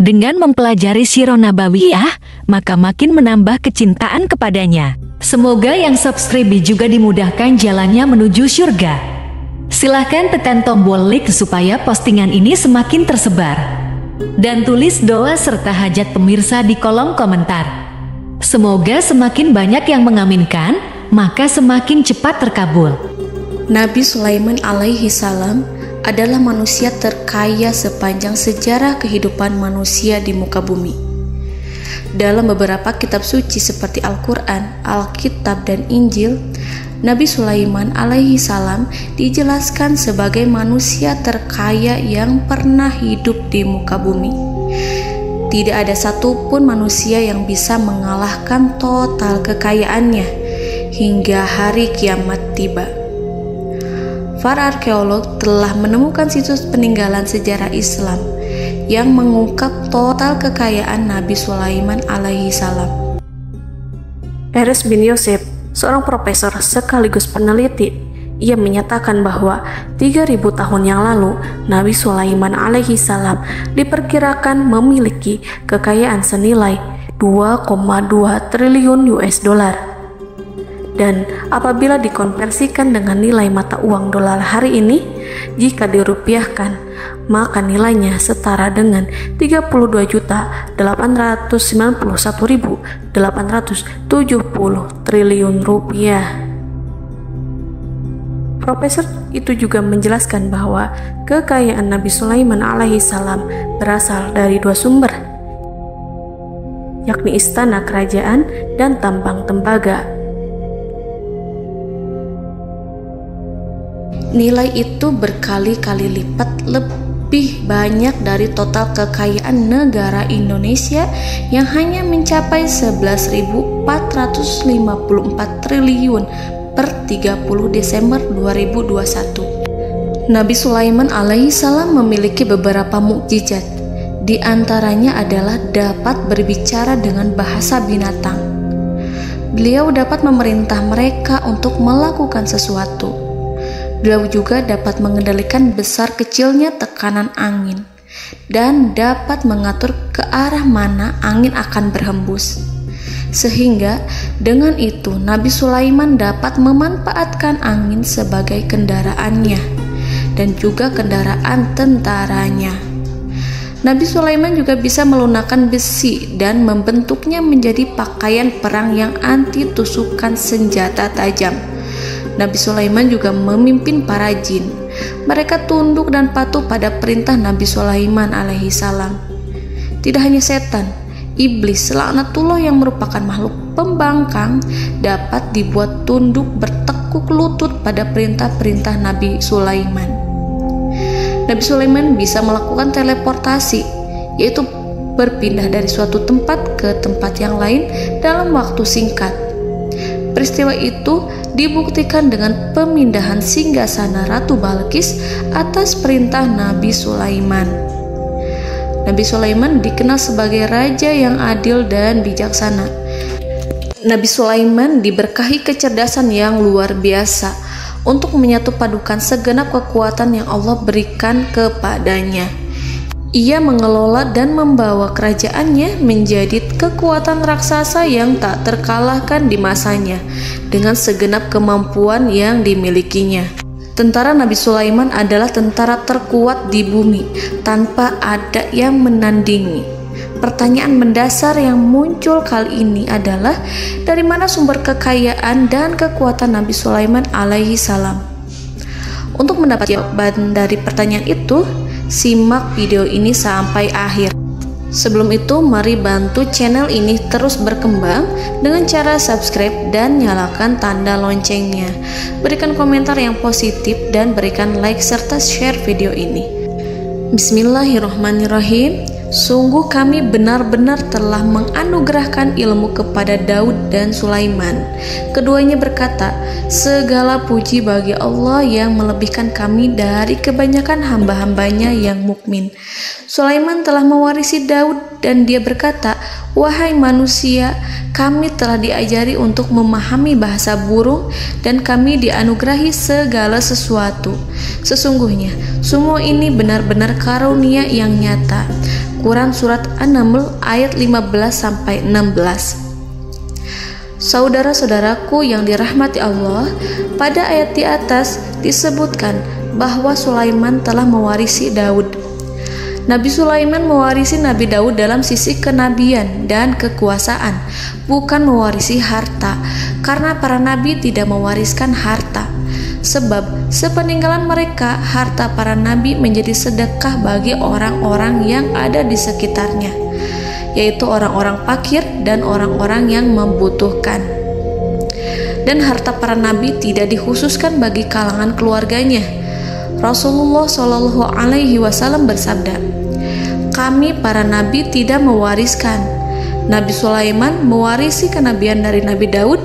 Dengan mempelajari Sirah Nabawiyah, maka makin menambah kecintaan kepadanya. Semoga yang subscribe juga dimudahkan jalannya menuju surga. Silahkan tekan tombol like supaya postingan ini semakin tersebar. Dan tulis doa serta hajat pemirsa di kolom komentar. Semoga semakin banyak yang mengaminkan, maka semakin cepat terkabul. Nabi Sulaiman alaihi salam adalah manusia terkaya sepanjang sejarah kehidupan manusia di muka bumi. Dalam beberapa kitab suci seperti Al-Quran, Alkitab, dan Injil, Nabi Sulaiman alaihi salam dijelaskan sebagai manusia terkaya yang pernah hidup di muka bumi. Tidak ada satupun manusia yang bisa mengalahkan total kekayaannya hingga hari kiamat tiba. Para arkeolog telah menemukan situs peninggalan sejarah Islam yang mengungkap total kekayaan Nabi Sulaiman alaihi salam. Erez bin Yosef, seorang profesor sekaligus peneliti, ia menyatakan bahwa 3.000 tahun yang lalu Nabi Sulaiman alaihi salam diperkirakan memiliki kekayaan senilai 2,2 triliun US dollar. Dan apabila dikonversikan dengan nilai mata uang dolar hari ini, jika dirupiahkan, maka nilainya setara dengan 32.891.870 triliun rupiah. Profesor itu juga menjelaskan bahwa kekayaan Nabi Sulaiman alaihi salam berasal dari dua sumber, yakni istana kerajaan dan tambang tembaga. Nilai itu berkali-kali lipat lebih banyak dari total kekayaan negara Indonesia yang hanya mencapai 11.454 triliun per 30 Desember 2021. Nabi Sulaiman alaihi salam memiliki beberapa mukjizat. Di antaranya adalah dapat berbicara dengan bahasa binatang. Beliau dapat memerintah mereka untuk melakukan sesuatu. Beliau juga dapat mengendalikan besar kecilnya tekanan angin dan dapat mengatur ke arah mana angin akan berhembus. Sehingga dengan itu Nabi Sulaiman dapat memanfaatkan angin sebagai kendaraannya dan juga kendaraan tentaranya. Nabi Sulaiman juga bisa melunakkan besi dan membentuknya menjadi pakaian perang yang anti tusukan senjata tajam. Nabi Sulaiman juga memimpin para jin. Mereka tunduk dan patuh pada perintah Nabi Sulaiman alaihi salam. Tidak hanya setan, iblis laknatullah yang merupakan makhluk pembangkang dapat dibuat tunduk bertekuk lutut pada perintah-perintah Nabi Sulaiman. Nabi Sulaiman bisa melakukan teleportasi, yaitu berpindah dari suatu tempat ke tempat yang lain dalam waktu singkat. Peristiwa itu dibuktikan dengan pemindahan singgasana Ratu Balqis atas perintah Nabi Sulaiman. Nabi Sulaiman dikenal sebagai raja yang adil dan bijaksana. Nabi Sulaiman diberkahi kecerdasan yang luar biasa untuk menyatu padukan segenap kekuatan yang Allah berikan kepadanya. Ia mengelola dan membawa kerajaannya menjadi kekuatan raksasa yang tak terkalahkan di masanya dengan segenap kemampuan yang dimilikinya. Tentara Nabi Sulaiman adalah tentara terkuat di bumi tanpa ada yang menandingi. Pertanyaan mendasar yang muncul kali ini adalah dari mana sumber kekayaan dan kekuatan Nabi Sulaiman alaihi salam? Untuk mendapat jawaban dari pertanyaan itu, simak video ini sampai akhir. Sebelum itu, mari bantu channel ini terus berkembang dengan cara subscribe dan nyalakan tanda loncengnya. Berikan komentar yang positif dan berikan like serta share video ini. Bismillahirrahmanirrahim. Sungguh kami benar-benar telah menganugerahkan ilmu kepada Daud dan Sulaiman. Keduanya berkata, segala puji bagi Allah yang melebihkan kami dari kebanyakan hamba-hambanya yang mukmin. Sulaiman telah mewarisi Daud dan dia berkata, wahai manusia, kami telah diajari untuk memahami bahasa burung dan kami dianugerahi segala sesuatu. Sesungguhnya semua ini benar-benar karunia yang nyata. Quran Surat An-Naml ayat 15-16. Saudara-saudaraku yang dirahmati Allah, pada ayat di atas disebutkan bahwa Sulaiman telah mewarisi Daud. Nabi Sulaiman mewarisi Nabi Daud dalam sisi kenabian dan kekuasaan, bukan mewarisi harta, karena para nabi tidak mewariskan harta. Sebab sepeninggalan mereka, harta para nabi menjadi sedekah bagi orang-orang yang ada di sekitarnya, yaitu orang-orang fakir dan orang-orang yang membutuhkan. Dan harta para nabi tidak dikhususkan bagi kalangan keluarganya. Rasulullah Shallallahu Alaihi Wasallam bersabda, "Kami para nabi tidak mewariskan." Nabi Sulaiman mewarisi kenabian dari Nabi Daud.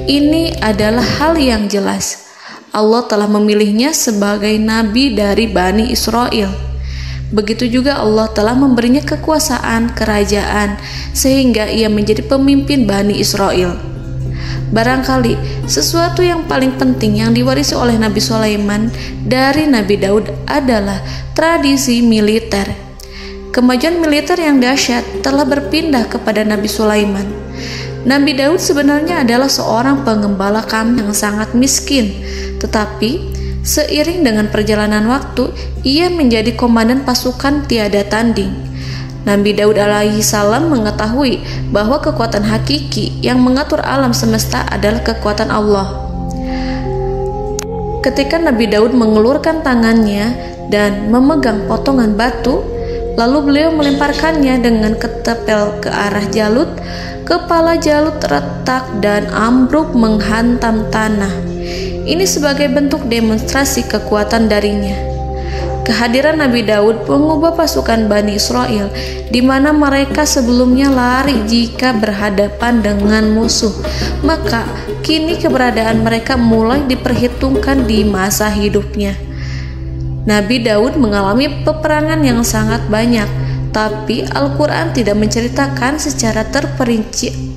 Ini adalah hal yang jelas. Allah telah memilihnya sebagai nabi dari Bani Israel. Begitu juga Allah telah memberinya kekuasaan kerajaan sehingga ia menjadi pemimpin Bani Israel. Barangkali sesuatu yang paling penting yang diwarisi oleh Nabi Sulaiman dari Nabi Daud adalah tradisi militer. Kemajuan militer yang dahsyat telah berpindah kepada Nabi Sulaiman. Nabi Daud sebenarnya adalah seorang pengembala kambing yang sangat miskin, tetapi seiring dengan perjalanan waktu, ia menjadi komandan pasukan tiada tanding. Nabi Daud alaihi salam mengetahui bahwa kekuatan hakiki yang mengatur alam semesta adalah kekuatan Allah. Ketika Nabi Daud mengelurkan tangannya dan memegang potongan batu, lalu beliau melemparkannya dengan ketepel ke arah Jalut, kepala Jalut retak dan ambruk menghantam tanah. Ini sebagai bentuk demonstrasi kekuatan darinya. Kehadiran Nabi Daud mengubah pasukan Bani Israel, di mana mereka sebelumnya lari jika berhadapan dengan musuh. Maka kini keberadaan mereka mulai diperhitungkan di masa hidupnya. Nabi Daud mengalami peperangan yang sangat banyak, tapi Al-Quran tidak menceritakan secara terperinci.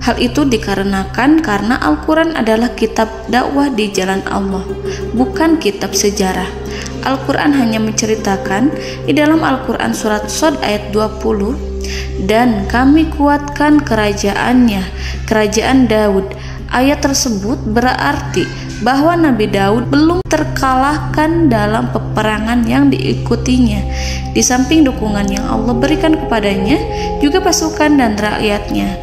Hal itu dikarenakan karena Al-Quran adalah kitab dakwah di jalan Allah, bukan kitab sejarah. Al-Quran hanya menceritakan di dalam Al-Quran surat Shad ayat 20, "Dan kami kuatkan kerajaannya, kerajaan Daud." Ayat tersebut berarti bahwa Nabi Daud belum terkalahkan dalam peperangan yang diikutinya. Di samping dukungan yang Allah berikan kepadanya, juga pasukan dan rakyatnya,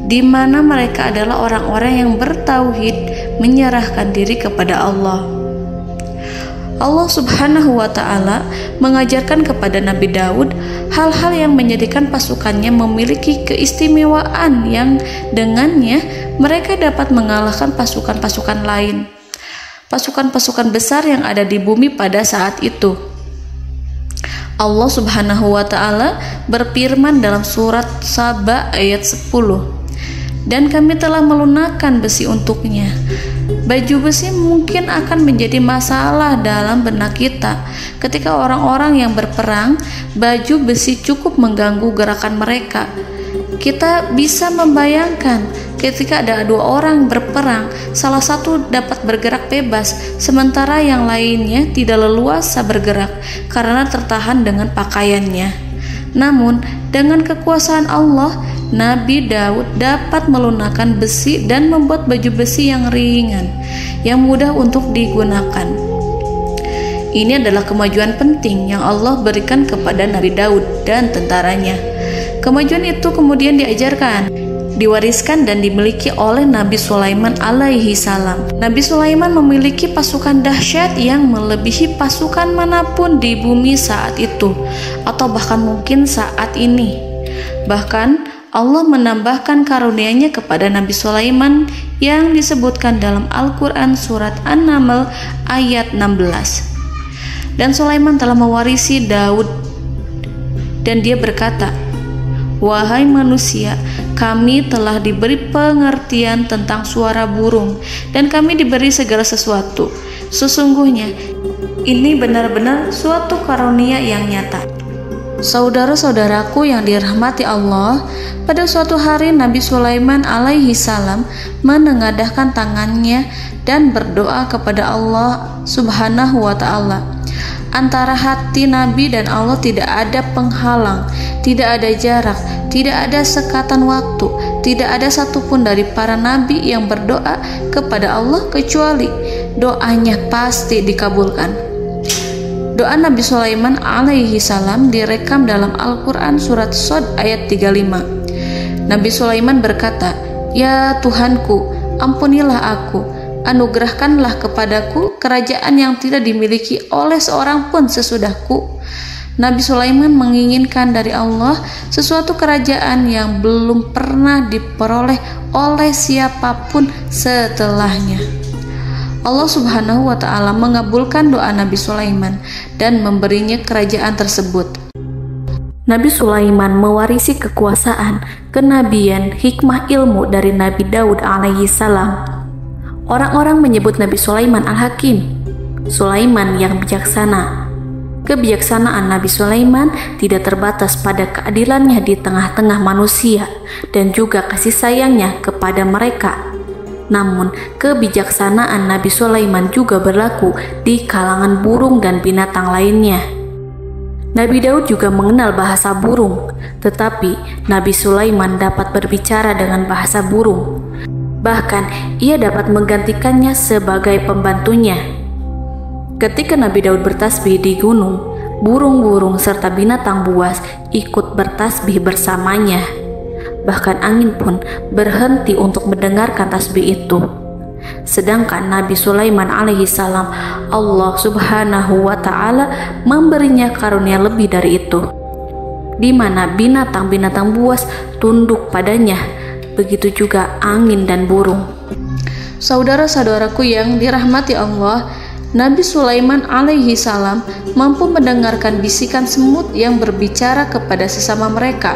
di mana mereka adalah orang-orang yang bertauhid, menyerahkan diri kepada Allah. Allah Subhanahu wa Ta'ala mengajarkan kepada Nabi Daud hal-hal yang menjadikan pasukannya memiliki keistimewaan yang dengannya mereka dapat mengalahkan pasukan-pasukan lain, pasukan-pasukan besar yang ada di bumi pada saat itu. Allah Subhanahu wa Ta'ala berfirman dalam surat Saba ayat 10, "Dan kami telah melunakkan besi untuknya." Baju besi mungkin akan menjadi masalah dalam benak kita. Ketika orang-orang yang berperang, baju besi cukup mengganggu gerakan mereka. Kita bisa membayangkan ketika ada dua orang berperang, salah satu dapat bergerak bebas, sementara yang lainnya tidak leluasa bergerak karena tertahan dengan pakaiannya. Namun, dengan kekuasaan Allah, Nabi Daud dapat melunakkan besi dan membuat baju besi yang ringan, yang mudah untuk digunakan. Ini adalah kemajuan penting yang Allah berikan kepada Nabi Daud dan tentaranya. Kemajuan itu kemudian diajarkan, diwariskan dan dimiliki oleh Nabi Sulaiman alaihi salam. Nabi Sulaiman memiliki pasukan dahsyat yang melebihi pasukan manapun di bumi saat itu, atau bahkan mungkin saat ini. Bahkan Allah menambahkan karunia-Nya kepada Nabi Sulaiman yang disebutkan dalam Al-Quran surat An-Naml ayat 16. Dan Sulaiman telah mewarisi Daud, dan dia berkata, "Wahai manusia, kami telah diberi pengertian tentang suara burung, dan kami diberi segala sesuatu. Sesungguhnya ini benar-benar suatu karunia yang nyata." Saudara-saudaraku yang dirahmati Allah, pada suatu hari Nabi Sulaiman alaihi salam menengadahkan tangannya dan berdoa kepada Allah Subhanahu wa ta'ala. Antara hati Nabi dan Allah tidak ada penghalang, tidak ada jarak, tidak ada sekatan waktu, tidak ada satupun dari para nabi yang berdoa kepada Allah kecuali doanya pasti dikabulkan. Doa Nabi Sulaiman alaihi salam direkam dalam Al-Quran surat Shad ayat 35. Nabi Sulaiman berkata, "Ya Tuhanku, ampunilah aku, anugerahkanlah kepadaku kerajaan yang tidak dimiliki oleh seorang pun sesudahku." Nabi Sulaiman menginginkan dari Allah sesuatu kerajaan yang belum pernah diperoleh oleh siapapun setelahnya. Allah Subhanahu wa ta'ala mengabulkan doa Nabi Sulaiman dan memberinya kerajaan tersebut. Nabi Sulaiman mewarisi kekuasaan, kenabian, hikmah ilmu dari Nabi Daud alaihi salam. Orang-orang menyebut Nabi Sulaiman Al-Hakim, Sulaiman yang bijaksana. Kebijaksanaan Nabi Sulaiman tidak terbatas pada keadilannya di tengah-tengah manusia dan juga kasih sayangnya kepada mereka. Namun, kebijaksanaan Nabi Sulaiman juga berlaku di kalangan burung dan binatang lainnya. Nabi Daud juga mengenal bahasa burung, tetapi Nabi Sulaiman dapat berbicara dengan bahasa burung. Bahkan, ia dapat menggantikannya sebagai pembantunya. Ketika Nabi Daud bertasbih di gunung, burung-burung serta binatang buas ikut bertasbih bersamanya. Bahkan angin pun berhenti untuk mendengarkan tasbih itu. Sedangkan Nabi Sulaiman alaihi salam, Allah Subhanahu wa ta'ala memberinya karunia lebih dari itu, di mana binatang-binatang buas tunduk padanya, begitu juga angin dan burung. Saudara-saudaraku yang dirahmati Allah, Nabi Sulaiman alaihi salam mampu mendengarkan bisikan semut yang berbicara kepada sesama mereka.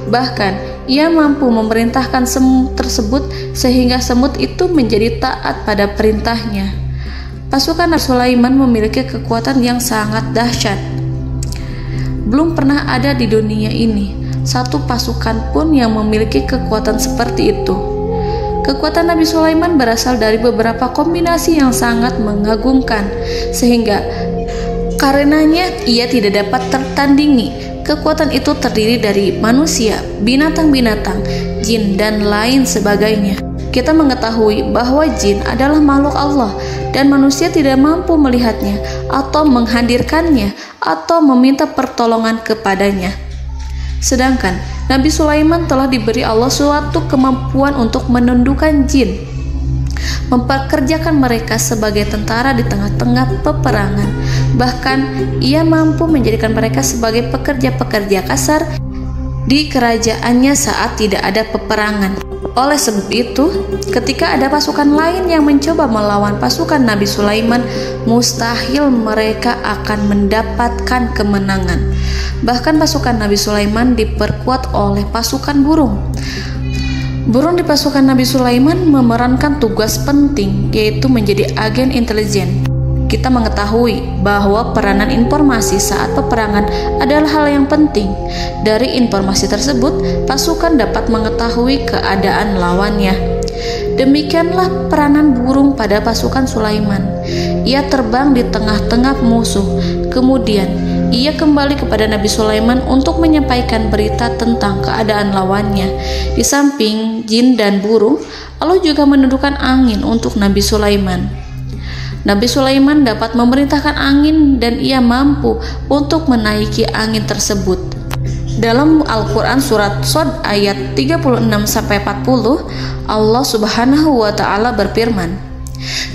Bahkan ia mampu memerintahkan semut tersebut sehingga semut itu menjadi taat pada perintahnya. Pasukan Nabi Sulaiman memiliki kekuatan yang sangat dahsyat. Belum pernah ada di dunia ini satu pasukan pun yang memiliki kekuatan seperti itu. Kekuatan Nabi Sulaiman berasal dari beberapa kombinasi yang sangat mengagumkan, sehingga karenanya ia tidak dapat tertandingi. Kekuatan itu terdiri dari manusia, binatang-binatang, jin, dan lain sebagainya. Kita mengetahui bahwa jin adalah makhluk Allah dan manusia tidak mampu melihatnya atau menghadirkannya atau meminta pertolongan kepadanya. Sedangkan Nabi Sulaiman telah diberi Allah suatu kemampuan untuk menundukkan jin, memperkerjakan mereka sebagai tentara di tengah-tengah peperangan. Bahkan ia mampu menjadikan mereka sebagai pekerja-pekerja kasar di kerajaannya saat tidak ada peperangan. Oleh sebab itu, ketika ada pasukan lain yang mencoba melawan pasukan Nabi Sulaiman, mustahil mereka akan mendapatkan kemenangan. Bahkan pasukan Nabi Sulaiman diperkuat oleh pasukan burung. Burung di pasukan Nabi Sulaiman memerankan tugas penting, yaitu menjadi agen intelijen. Kita mengetahui bahwa peranan informasi saat peperangan adalah hal yang penting. Dari informasi tersebut, pasukan dapat mengetahui keadaan lawannya. Demikianlah peranan burung pada pasukan Sulaiman. Ia terbang di tengah-tengah musuh. Kemudian, ia kembali kepada Nabi Sulaiman untuk menyampaikan berita tentang keadaan lawannya. Di samping jin dan burung, Allah juga menundukkan angin untuk Nabi Sulaiman. Nabi Sulaiman dapat memerintahkan angin dan ia mampu untuk menaiki angin tersebut. Dalam Al-Quran surat Shad ayat 36-40, Allah Subhanahu wa ta'ala berfirman,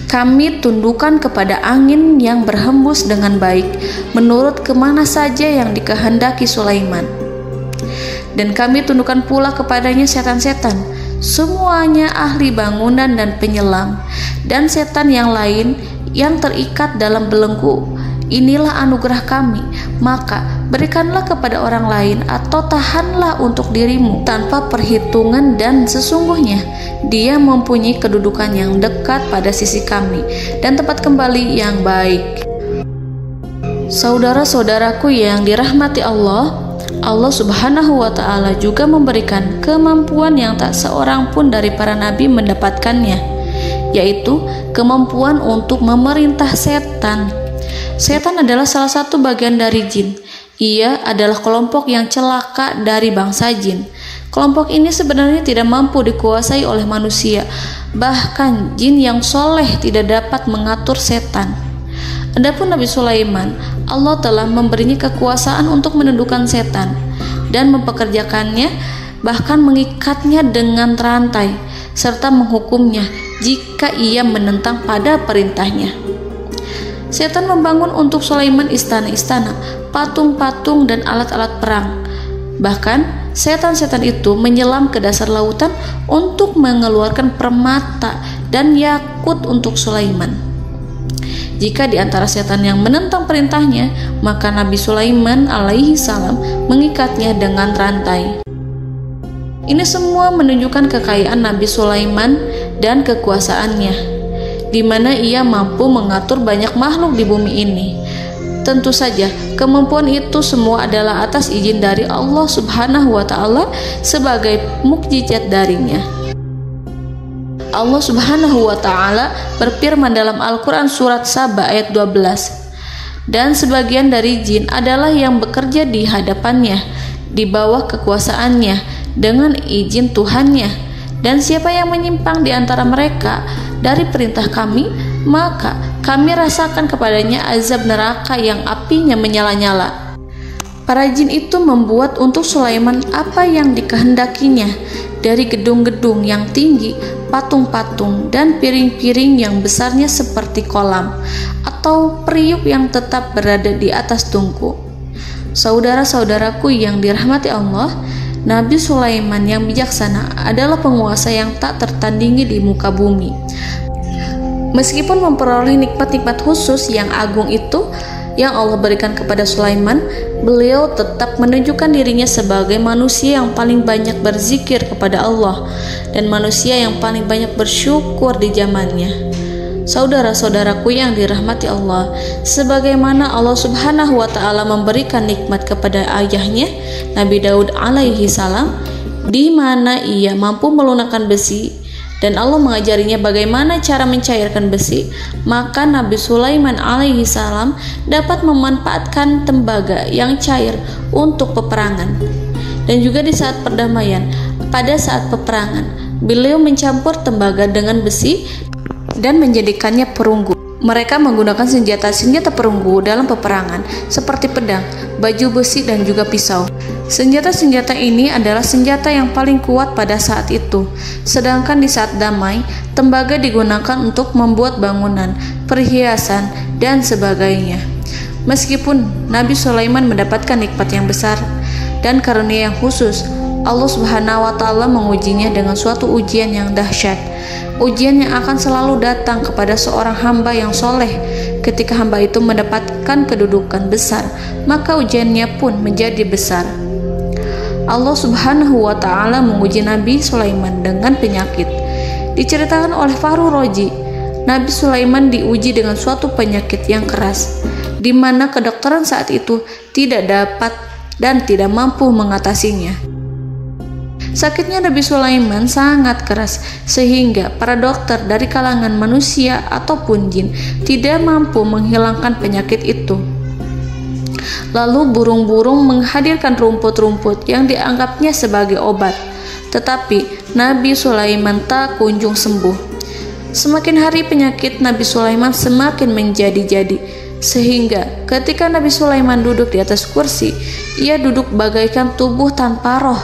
"Kami tundukkan kepada angin yang berhembus dengan baik menurut kemana saja yang dikehendaki Sulaiman. Dan kami tundukkan pula kepadanya setan-setan, semuanya ahli bangunan dan penyelam, dan setan yang lain yang terikat dalam belenggu. Inilah anugerah kami, maka berikanlah kepada orang lain atau tahanlah untuk dirimu tanpa perhitungan, dan sesungguhnya dia mempunyai kedudukan yang dekat pada sisi kami dan tempat kembali yang baik." Saudara-saudaraku yang dirahmati Allah, Allah Subhanahu wa Ta'ala juga memberikan kemampuan yang tak seorang pun dari para nabi mendapatkannya, yaitu kemampuan untuk memerintah setan. Setan adalah salah satu bagian dari jin. Ia adalah kelompok yang celaka dari bangsa jin. Kelompok ini sebenarnya tidak mampu dikuasai oleh manusia. Bahkan jin yang soleh tidak dapat mengatur setan. Adapun Nabi Sulaiman, Allah telah memberinya kekuasaan untuk menundukkan setan dan mempekerjakannya, bahkan mengikatnya dengan rantai serta menghukumnya jika ia menentang pada perintahnya. Setan membangun untuk Sulaiman istana-istana, patung-patung dan alat-alat perang. Bahkan setan-setan itu menyelam ke dasar lautan untuk mengeluarkan permata dan yakut untuk Sulaiman. Jika di antara setan yang menentang perintahnya, maka Nabi Sulaiman alaihi salam mengikatnya dengan rantai. Ini semua menunjukkan kekayaan Nabi Sulaiman dan kekuasaannya, di mana ia mampu mengatur banyak makhluk di bumi ini. Tentu saja, kemampuan itu semua adalah atas izin dari Allah Subhanahu wa Ta'ala sebagai mukjizat darinya. Allah Subhanahu wa Ta'ala berfirman dalam Al-Quran surat Saba ayat 12, dan sebagian dari jin adalah yang bekerja di hadapannya di bawah kekuasaannya dengan izin Tuhannya, dan siapa yang menyimpang di antara mereka dari perintah kami, maka kami rasakan kepadanya azab neraka yang apinya menyala-nyala. Para jin itu membuat untuk Sulaiman apa yang dikehendakinya, dari gedung-gedung yang tinggi, patung-patung, dan piring-piring yang besarnya seperti kolam, atau periuk yang tetap berada di atas tungku. Saudara-saudaraku yang dirahmati Allah, Nabi Sulaiman yang bijaksana adalah penguasa yang tak tertandingi di muka bumi. Meskipun memperoleh nikmat-nikmat khusus yang agung itu yang Allah berikan kepada Sulaiman, beliau tetap menunjukkan dirinya sebagai manusia yang paling banyak berzikir kepada Allah dan manusia yang paling banyak bersyukur di zamannya. Saudara-saudaraku yang dirahmati Allah, sebagaimana Allah Subhanahu wa Ta'ala memberikan nikmat kepada ayahnya Nabi Daud alaihi salam, di mana ia mampu melunakkan besi, dan Allah mengajarinya bagaimana cara mencairkan besi, maka Nabi Sulaiman alaihi salam dapat memanfaatkan tembaga yang cair untuk peperangan. Dan juga di saat perdamaian, pada saat peperangan, beliau mencampur tembaga dengan besi dan menjadikannya perunggu. Mereka menggunakan senjata-senjata perunggu dalam peperangan seperti pedang, baju besi, dan juga pisau. Senjata-senjata ini adalah senjata yang paling kuat pada saat itu. Sedangkan di saat damai, tembaga digunakan untuk membuat bangunan, perhiasan, dan sebagainya. Meskipun Nabi Sulaiman mendapatkan nikmat yang besar dan karunia yang khusus, Allah Subhanahu wa Ta'ala mengujinya dengan suatu ujian yang dahsyat. Ujian yang akan selalu datang kepada seorang hamba yang soleh. Ketika hamba itu mendapatkan kedudukan besar, maka ujiannya pun menjadi besar. Allah Subhanahu wa Ta'ala menguji Nabi Sulaiman dengan penyakit. Diceritakan oleh Fahru Roji, Nabi Sulaiman diuji dengan suatu penyakit yang keras, di mana kedokteran saat itu tidak dapat dan tidak mampu mengatasinya. Sakitnya Nabi Sulaiman sangat keras sehingga para dokter dari kalangan manusia ataupun jin tidak mampu menghilangkan penyakit itu. Lalu burung-burung menghadirkan rumput-rumput yang dianggapnya sebagai obat, tetapi Nabi Sulaiman tak kunjung sembuh. Semakin hari penyakit Nabi Sulaiman semakin menjadi-jadi, sehingga ketika Nabi Sulaiman duduk di atas kursi, ia duduk bagaikan tubuh tanpa roh.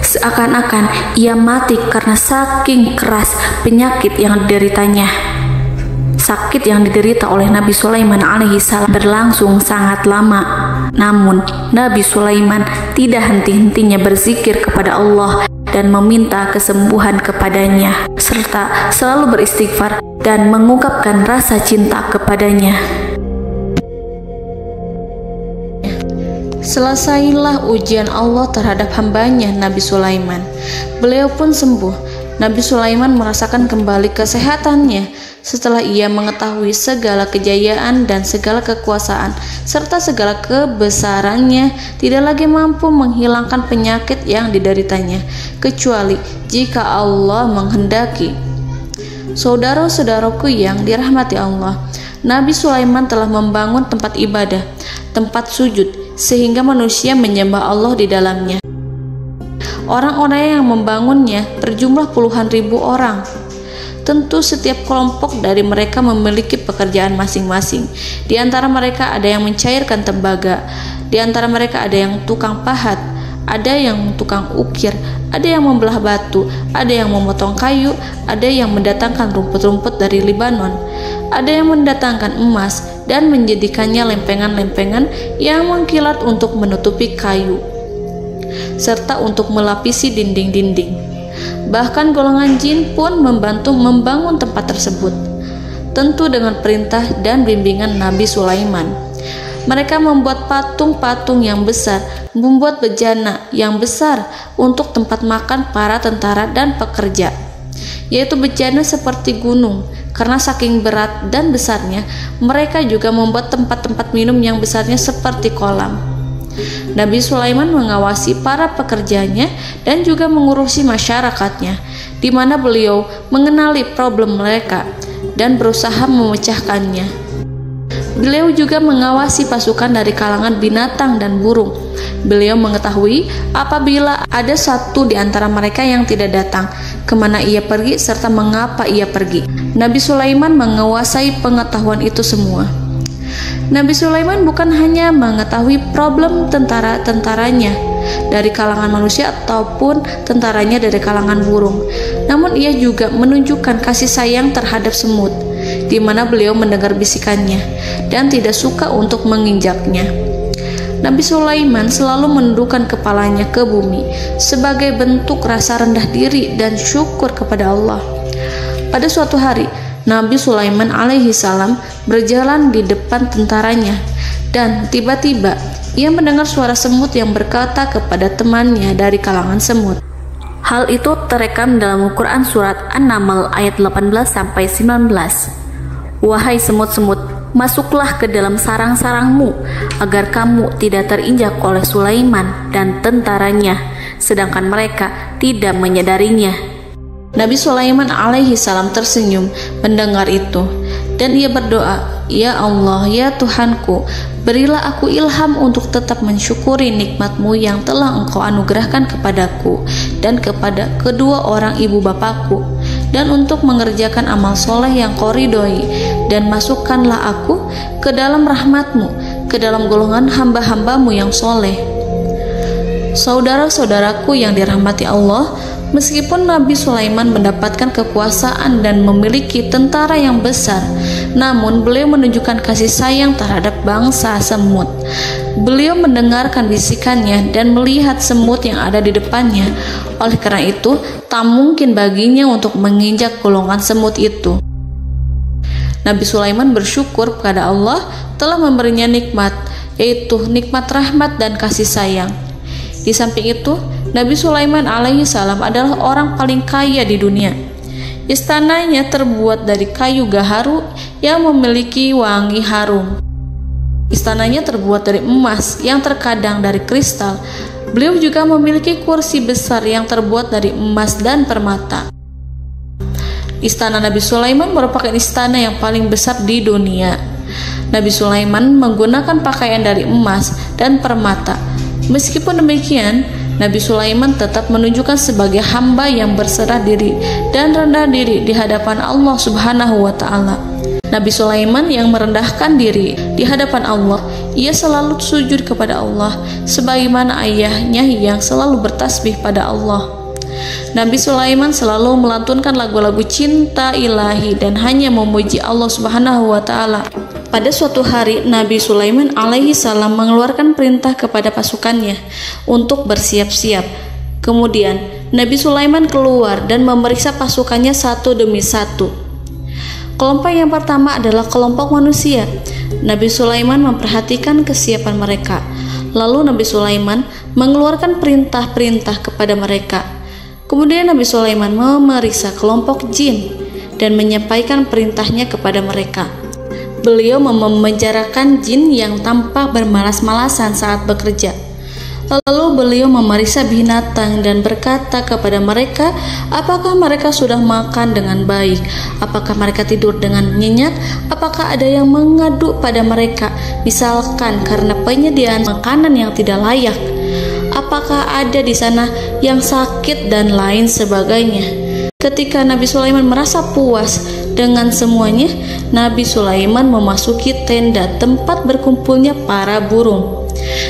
Seakan-akan ia mati karena saking keras penyakit yang dideritanya. Sakit yang diderita oleh Nabi Sulaiman alaihi salam berlangsung sangat lama. Namun Nabi Sulaiman tidak henti-hentinya berzikir kepada Allah dan meminta kesembuhan kepadanya, serta selalu beristighfar dan mengungkapkan rasa cinta kepadanya. Selesailah ujian Allah terhadap hambanya Nabi Sulaiman. Beliau pun sembuh Nabi Sulaiman merasakan kembali kesehatannya setelah ia mengetahui segala kejayaan dan segala kekuasaan serta segala kebesarannya tidak lagi mampu menghilangkan penyakit yang dideritanya kecuali jika Allah menghendaki. Saudara-saudaraku yang dirahmati Allah, Nabi Sulaiman telah membangun tempat ibadah, tempat sujud, sehingga manusia menyembah Allah di dalamnya. Orang-orang yang membangunnya berjumlah puluhan ribu orang. Tentu setiap kelompok dari mereka memiliki pekerjaan masing-masing. Di antara mereka ada yang mencairkan tembaga, di antara mereka ada yang tukang pahat, ada yang tukang ukir, ada yang membelah batu, ada yang memotong kayu, ada yang mendatangkan rumput-rumput dari Libanon, ada yang mendatangkan emas dan menjadikannya lempengan-lempengan yang mengkilat untuk menutupi kayu serta untuk melapisi dinding-dinding. Bahkan golongan jin pun membantu membangun tempat tersebut, tentu dengan perintah dan bimbingan Nabi Sulaiman. Mereka membuat patung-patung yang besar, membuat bejana yang besar untuk tempat makan para tentara dan pekerja, yaitu bejana seperti gunung. Karena saking berat dan besarnya, mereka juga membuat tempat-tempat minum yang besarnya seperti kolam. Nabi Sulaiman mengawasi para pekerjanya dan juga mengurusi masyarakatnya, di mana beliau mengenali problem mereka dan berusaha memecahkannya. Beliau juga mengawasi pasukan dari kalangan binatang dan burung. Beliau mengetahui apabila ada satu di antara mereka yang tidak datang, kemana ia pergi serta mengapa ia pergi. Nabi Sulaiman menguasai pengetahuan itu semua. Nabi Sulaiman bukan hanya mengetahui problem tentara-tentaranya dari kalangan manusia ataupun tentaranya dari kalangan burung, namun ia juga menunjukkan kasih sayang terhadap semut, di mana beliau mendengar bisikannya dan tidak suka untuk menginjaknya. Nabi Sulaiman selalu menundukkan kepalanya ke bumi sebagai bentuk rasa rendah diri dan syukur kepada Allah. Pada suatu hari, Nabi Sulaiman alaihi salam berjalan di depan tentaranya dan tiba-tiba ia mendengar suara semut yang berkata kepada temannya dari kalangan semut. Hal itu terekam dalam Al-Quran surat An-Naml ayat 18-19. Wahai semut-semut, masuklah ke dalam sarang-sarangmu agar kamu tidak terinjak oleh Sulaiman dan tentaranya, sedangkan mereka tidak menyadarinya. Nabi Sulaiman alaihi salam tersenyum mendengar itu dan ia berdoa, "Ya Allah, ya Tuhanku, berilah aku ilham untuk tetap mensyukuri nikmat-Mu yang telah Engkau anugerahkan kepadaku dan kepada kedua orang ibu bapakku, dan untuk mengerjakan amal soleh yang Kau ridhoi, dan masukkanlah aku ke dalam rahmat-Mu, ke dalam golongan hamba-hamba-Mu yang soleh." Saudara-saudaraku yang dirahmati Allah, meskipun Nabi Sulaiman mendapatkan kekuasaan dan memiliki tentara yang besar, namun beliau menunjukkan kasih sayang terhadap bangsa semut. Beliau mendengarkan bisikannya dan melihat semut yang ada di depannya. Oleh karena itu, tak mungkin baginya untuk menginjak golongan semut itu. Nabi Sulaiman bersyukur kepada Allah telah memberinya nikmat, yaitu nikmat rahmat dan kasih sayang. Di samping itu, Nabi Sulaiman alaihi salam adalah orang paling kaya di dunia. Istananya terbuat dari kayu gaharu yang memiliki wangi harum. Istananya terbuat dari emas yang terkadang dari kristal. Beliau juga memiliki kursi besar yang terbuat dari emas dan permata. Istana Nabi Sulaiman merupakan istana yang paling besar di dunia. Nabi Sulaiman menggunakan pakaian dari emas dan permata. Meskipun demikian, Nabi Sulaiman tetap menunjukkan sebagai hamba yang berserah diri dan rendah diri di hadapan Allah Subhanahu wa Ta'ala. Nabi Sulaiman yang merendahkan diri di hadapan Allah, ia selalu sujud kepada Allah, sebagaimana ayahnya yang selalu bertasbih pada Allah. Nabi Sulaiman selalu melantunkan lagu-lagu cinta ilahi dan hanya memuji Allah Subhanahu wa Ta'ala. Pada suatu hari, Nabi Sulaiman alaihi salam mengeluarkan perintah kepada pasukannya untuk bersiap-siap. Kemudian, Nabi Sulaiman keluar dan memeriksa pasukannya satu demi satu. Kelompok yang pertama adalah kelompok manusia. Nabi Sulaiman memperhatikan kesiapan mereka. Lalu Nabi Sulaiman mengeluarkan perintah-perintah kepada mereka. Kemudian Nabi Sulaiman memeriksa kelompok jin dan menyampaikan perintahnya kepada mereka. Beliau memenjarakan jin yang tampak bermalas-malasan saat bekerja. Lalu beliau memeriksa binatang dan berkata kepada mereka, apakah mereka sudah makan dengan baik? Apakah mereka tidur dengan nyenyak? Apakah ada yang mengadu pada mereka, misalkan karena penyediaan makanan yang tidak layak? Apakah ada di sana yang sakit dan lain sebagainya? Ketika Nabi Sulaiman merasa puas dengan semuanya, Nabi Sulaiman memasuki tenda tempat berkumpulnya para burung.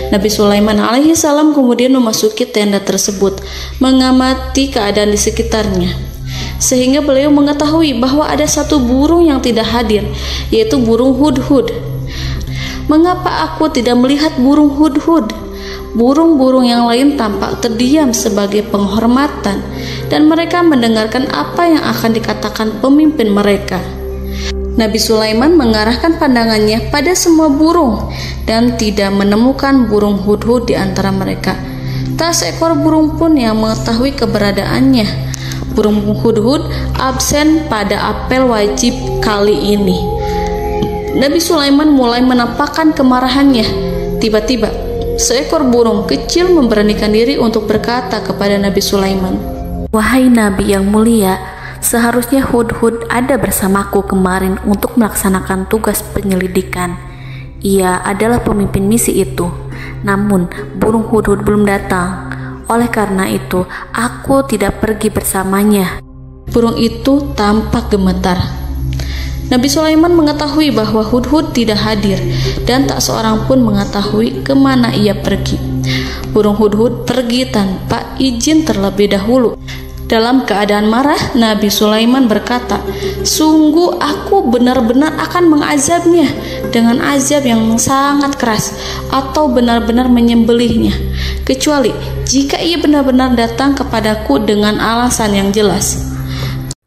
Nabi Sulaiman alaihi salam kemudian memasuki tenda tersebut, mengamati keadaan di sekitarnya, sehingga beliau mengetahui bahwa ada satu burung yang tidak hadir, yaitu burung hudhud. Mengapa aku tidak melihat burung hudhud? Burung-burung yang lain tampak terdiam sebagai penghormatan, dan mereka mendengarkan apa yang akan dikatakan pemimpin mereka. Nabi Sulaiman mengarahkan pandangannya pada semua burung dan tidak menemukan burung hudhud di antara mereka. Tak seekor burung pun yang mengetahui keberadaannya. Burung hudhud absen pada apel wajib kali ini. Nabi Sulaiman mulai menampakkan kemarahannya. Tiba-tiba, seekor burung kecil memberanikan diri untuk berkata kepada Nabi Sulaiman, "Wahai Nabi yang mulia, seharusnya hudhud ada bersamaku kemarin untuk melaksanakan tugas penyelidikan. Ia adalah pemimpin misi itu. Namun, burung hudhud belum datang. Oleh karena itu, aku tidak pergi bersamanya." Burung itu tampak gemetar. Nabi Sulaiman mengetahui bahwa hudhud tidak hadir dan tak seorang pun mengetahui kemana ia pergi. Burung hudhud pergi tanpa izin terlebih dahulu. Dalam keadaan marah, Nabi Sulaiman berkata, "Sungguh aku benar-benar akan mengazabnya dengan azab yang sangat keras atau benar-benar menyembelihnya, kecuali jika ia benar-benar datang kepadaku dengan alasan yang jelas."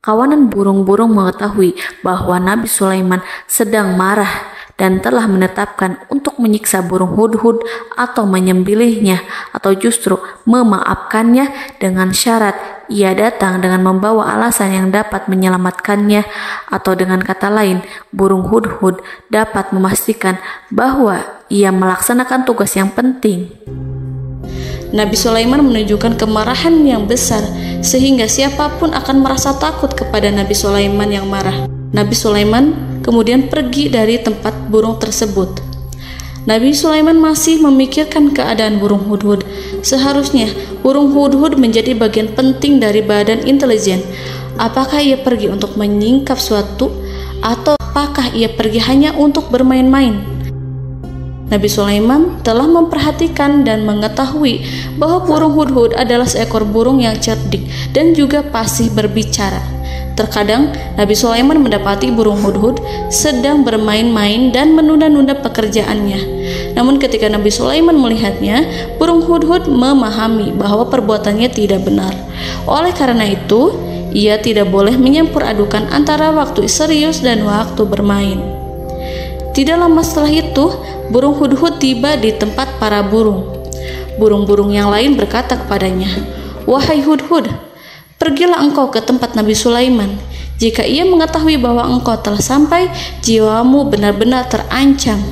Kawanan burung-burung mengetahui bahwa Nabi Sulaiman sedang marah dan telah menetapkan untuk menyiksa burung hudhud atau menyembelihnya atau justru memaafkannya dengan syarat ia datang dengan membawa alasan yang dapat menyelamatkannya, atau dengan kata lain, burung hudhud dapat memastikan bahwa ia melaksanakan tugas yang penting. Nabi Sulaiman menunjukkan kemarahan yang besar sehingga siapapun akan merasa takut kepada Nabi Sulaiman yang marah. Nabi Sulaiman kemudian pergi dari tempat burung tersebut. Nabi Sulaiman masih memikirkan keadaan burung hudhud. Seharusnya burung hudhud menjadi bagian penting dari badan intelijen. Apakah ia pergi untuk menyingkap suatu, atau apakah ia pergi hanya untuk bermain-main? Nabi Sulaiman telah memperhatikan dan mengetahui bahwa burung hudhud adalah seekor burung yang cerdik dan juga fasih berbicara. Terkadang Nabi Sulaiman mendapati burung hudhud sedang bermain-main dan menunda-nunda pekerjaannya. Namun ketika Nabi Sulaiman melihatnya, burung hudhud memahami bahwa perbuatannya tidak benar. Oleh karena itu, ia tidak boleh menyampur adukan antara waktu serius dan waktu bermain. Tidak lama setelah itu, burung hudhud tiba di tempat para burung. Burung-burung yang lain berkata kepadanya, "Wahai hudhud, pergilah engkau ke tempat Nabi Sulaiman. Jika ia mengetahui bahwa engkau telah sampai, jiwamu benar-benar terancam."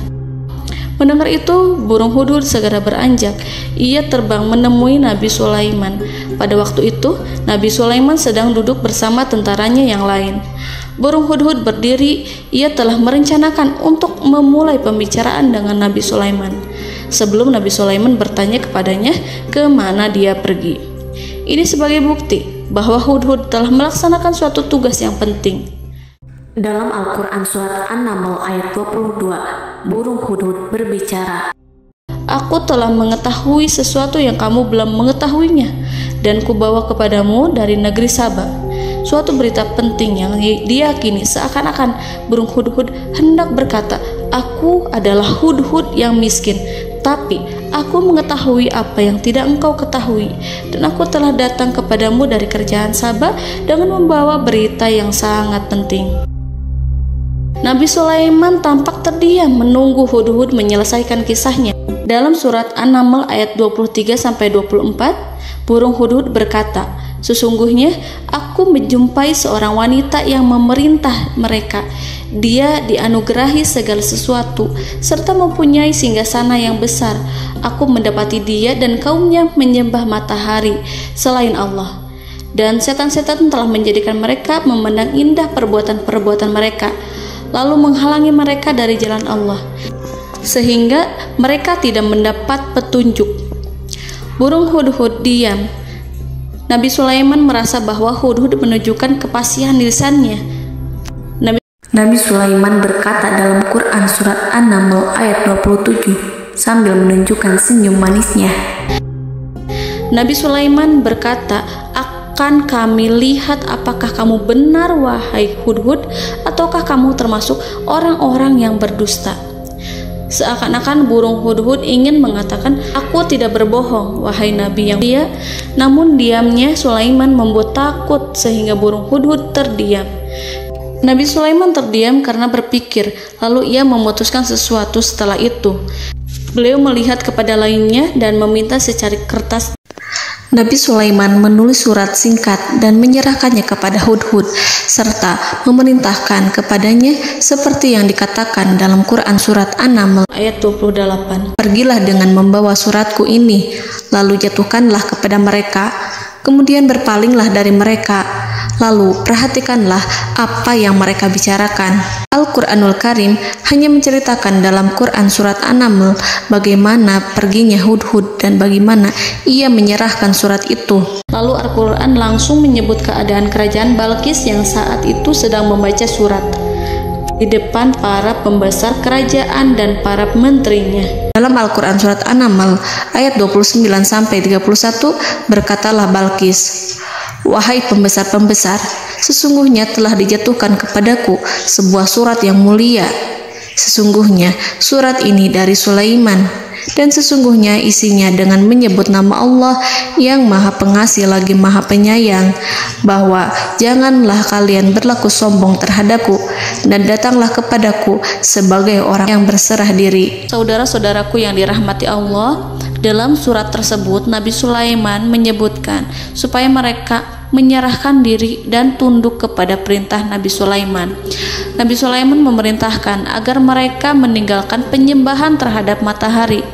Mendengar itu, burung hudhud segera beranjak. Ia terbang menemui Nabi Sulaiman. Pada waktu itu, Nabi Sulaiman sedang duduk bersama tentaranya yang lain. Burung hudhud berdiri. Ia telah merencanakan untuk memulai pembicaraan dengan Nabi Sulaiman sebelum Nabi Sulaiman bertanya kepadanya kemana dia pergi. Ini sebagai bukti bahwa hudhud telah melaksanakan suatu tugas yang penting. Dalam Al-Quran Surat An-Naml ayat 22, burung hudhud berbicara, "Aku telah mengetahui sesuatu yang kamu belum mengetahuinya, dan kubawa kepadamu dari negeri Saba suatu berita penting yang diyakini seakan-akan burung hudhud hendak berkata, 'Aku adalah hudhud yang miskin, tapi aku mengetahui apa yang tidak engkau ketahui, dan aku telah datang kepadamu dari kerajaan Saba dengan membawa berita yang sangat penting.'" Nabi Sulaiman tampak terdiam menunggu hudhud menyelesaikan kisahnya. Dalam surat An-Naml ayat 23-24, burung hudhud berkata, Sesungguhnya aku menjumpai seorang wanita yang memerintah mereka. Dia dianugerahi segala sesuatu serta mempunyai singgasana yang besar. Aku mendapati dia dan kaumnya menyembah matahari selain Allah. Dan setan-setan telah menjadikan mereka memandang indah perbuatan-perbuatan mereka, lalu menghalangi mereka dari jalan Allah, sehingga mereka tidak mendapat petunjuk. Burung hudhud diam. Nabi Sulaiman merasa bahwa hudhud menunjukkan kepasihan lisannya. Nabi Sulaiman berkata dalam Quran surat An-Naml ayat 27 sambil menunjukkan senyum manisnya. Nabi Sulaiman berkata, "Akan kami lihat apakah kamu benar wahai hudhud, ataukah kamu termasuk orang-orang yang berdusta." Seakan-akan burung hudhud ingin mengatakan, "Aku tidak berbohong, wahai Nabi yang mulia." Namun diamnya Sulaiman membuat takut sehingga burung hudhud terdiam. Nabi Sulaiman terdiam karena berpikir, lalu ia memutuskan sesuatu setelah itu. Beliau melihat kepada lainnya dan meminta secari kertas. Nabi Sulaiman menulis surat singkat dan menyerahkannya kepada hudhud serta memerintahkan kepadanya seperti yang dikatakan dalam Quran surat An-Naml ayat 28. "Pergilah dengan membawa suratku ini, lalu jatuhkanlah kepada mereka, kemudian berpalinglah dari mereka, lalu perhatikanlah apa yang mereka bicarakan." Al-Quranul Karim hanya menceritakan dalam Quran surat An-Naml bagaimana perginya hudhud dan bagaimana ia menyerahkan surat itu. Lalu Al-Quran langsung menyebut keadaan kerajaan Balqis yang saat itu sedang membaca surat di depan para pembesar kerajaan dan para menterinya. Dalam Al-Quran surat An-Naml ayat 29-31 berkatalah Balqis, "Wahai pembesar-pembesar, sesungguhnya telah dijatuhkan kepadaku sebuah surat yang mulia. Sesungguhnya surat ini dari Sulaiman, dan sesungguhnya isinya dengan menyebut nama Allah yang Maha Pengasih lagi Maha Penyayang, bahwa janganlah kalian berlaku sombong terhadapku, dan datanglah kepadaku sebagai orang yang berserah diri." Saudara-saudaraku yang dirahmati Allah, dalam surat tersebut Nabi Sulaiman menyebutkan supaya mereka menyerahkan diri dan tunduk kepada perintah Nabi Sulaiman. Nabi Sulaiman memerintahkan agar mereka meninggalkan penyembahan terhadap matahari.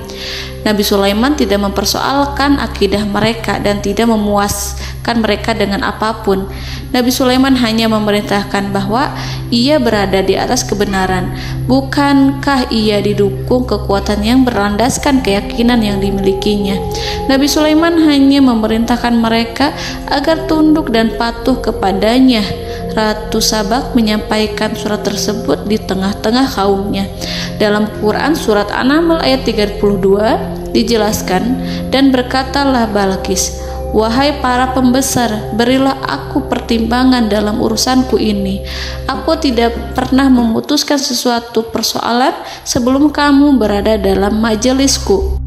Nabi Sulaiman tidak mempersoalkan akidah mereka dan tidak memuaskan mereka dengan apapun. Nabi Sulaiman hanya memerintahkan bahwa ia berada di atas kebenaran. Bukankah ia didukung kekuatan yang berlandaskan keyakinan yang dimilikinya? Nabi Sulaiman hanya memerintahkan mereka agar tunduk dan patuh kepadanya. Ratu Sabak menyampaikan surat tersebut di tengah-tengah kaumnya. Dalam Quran surat An-Naml ayat 32 dijelaskan, "Dan berkatalah Balqis, wahai para pembesar, berilah aku pertimbangan dalam urusanku ini. Aku tidak pernah memutuskan sesuatu persoalan sebelum kamu berada dalam majelisku."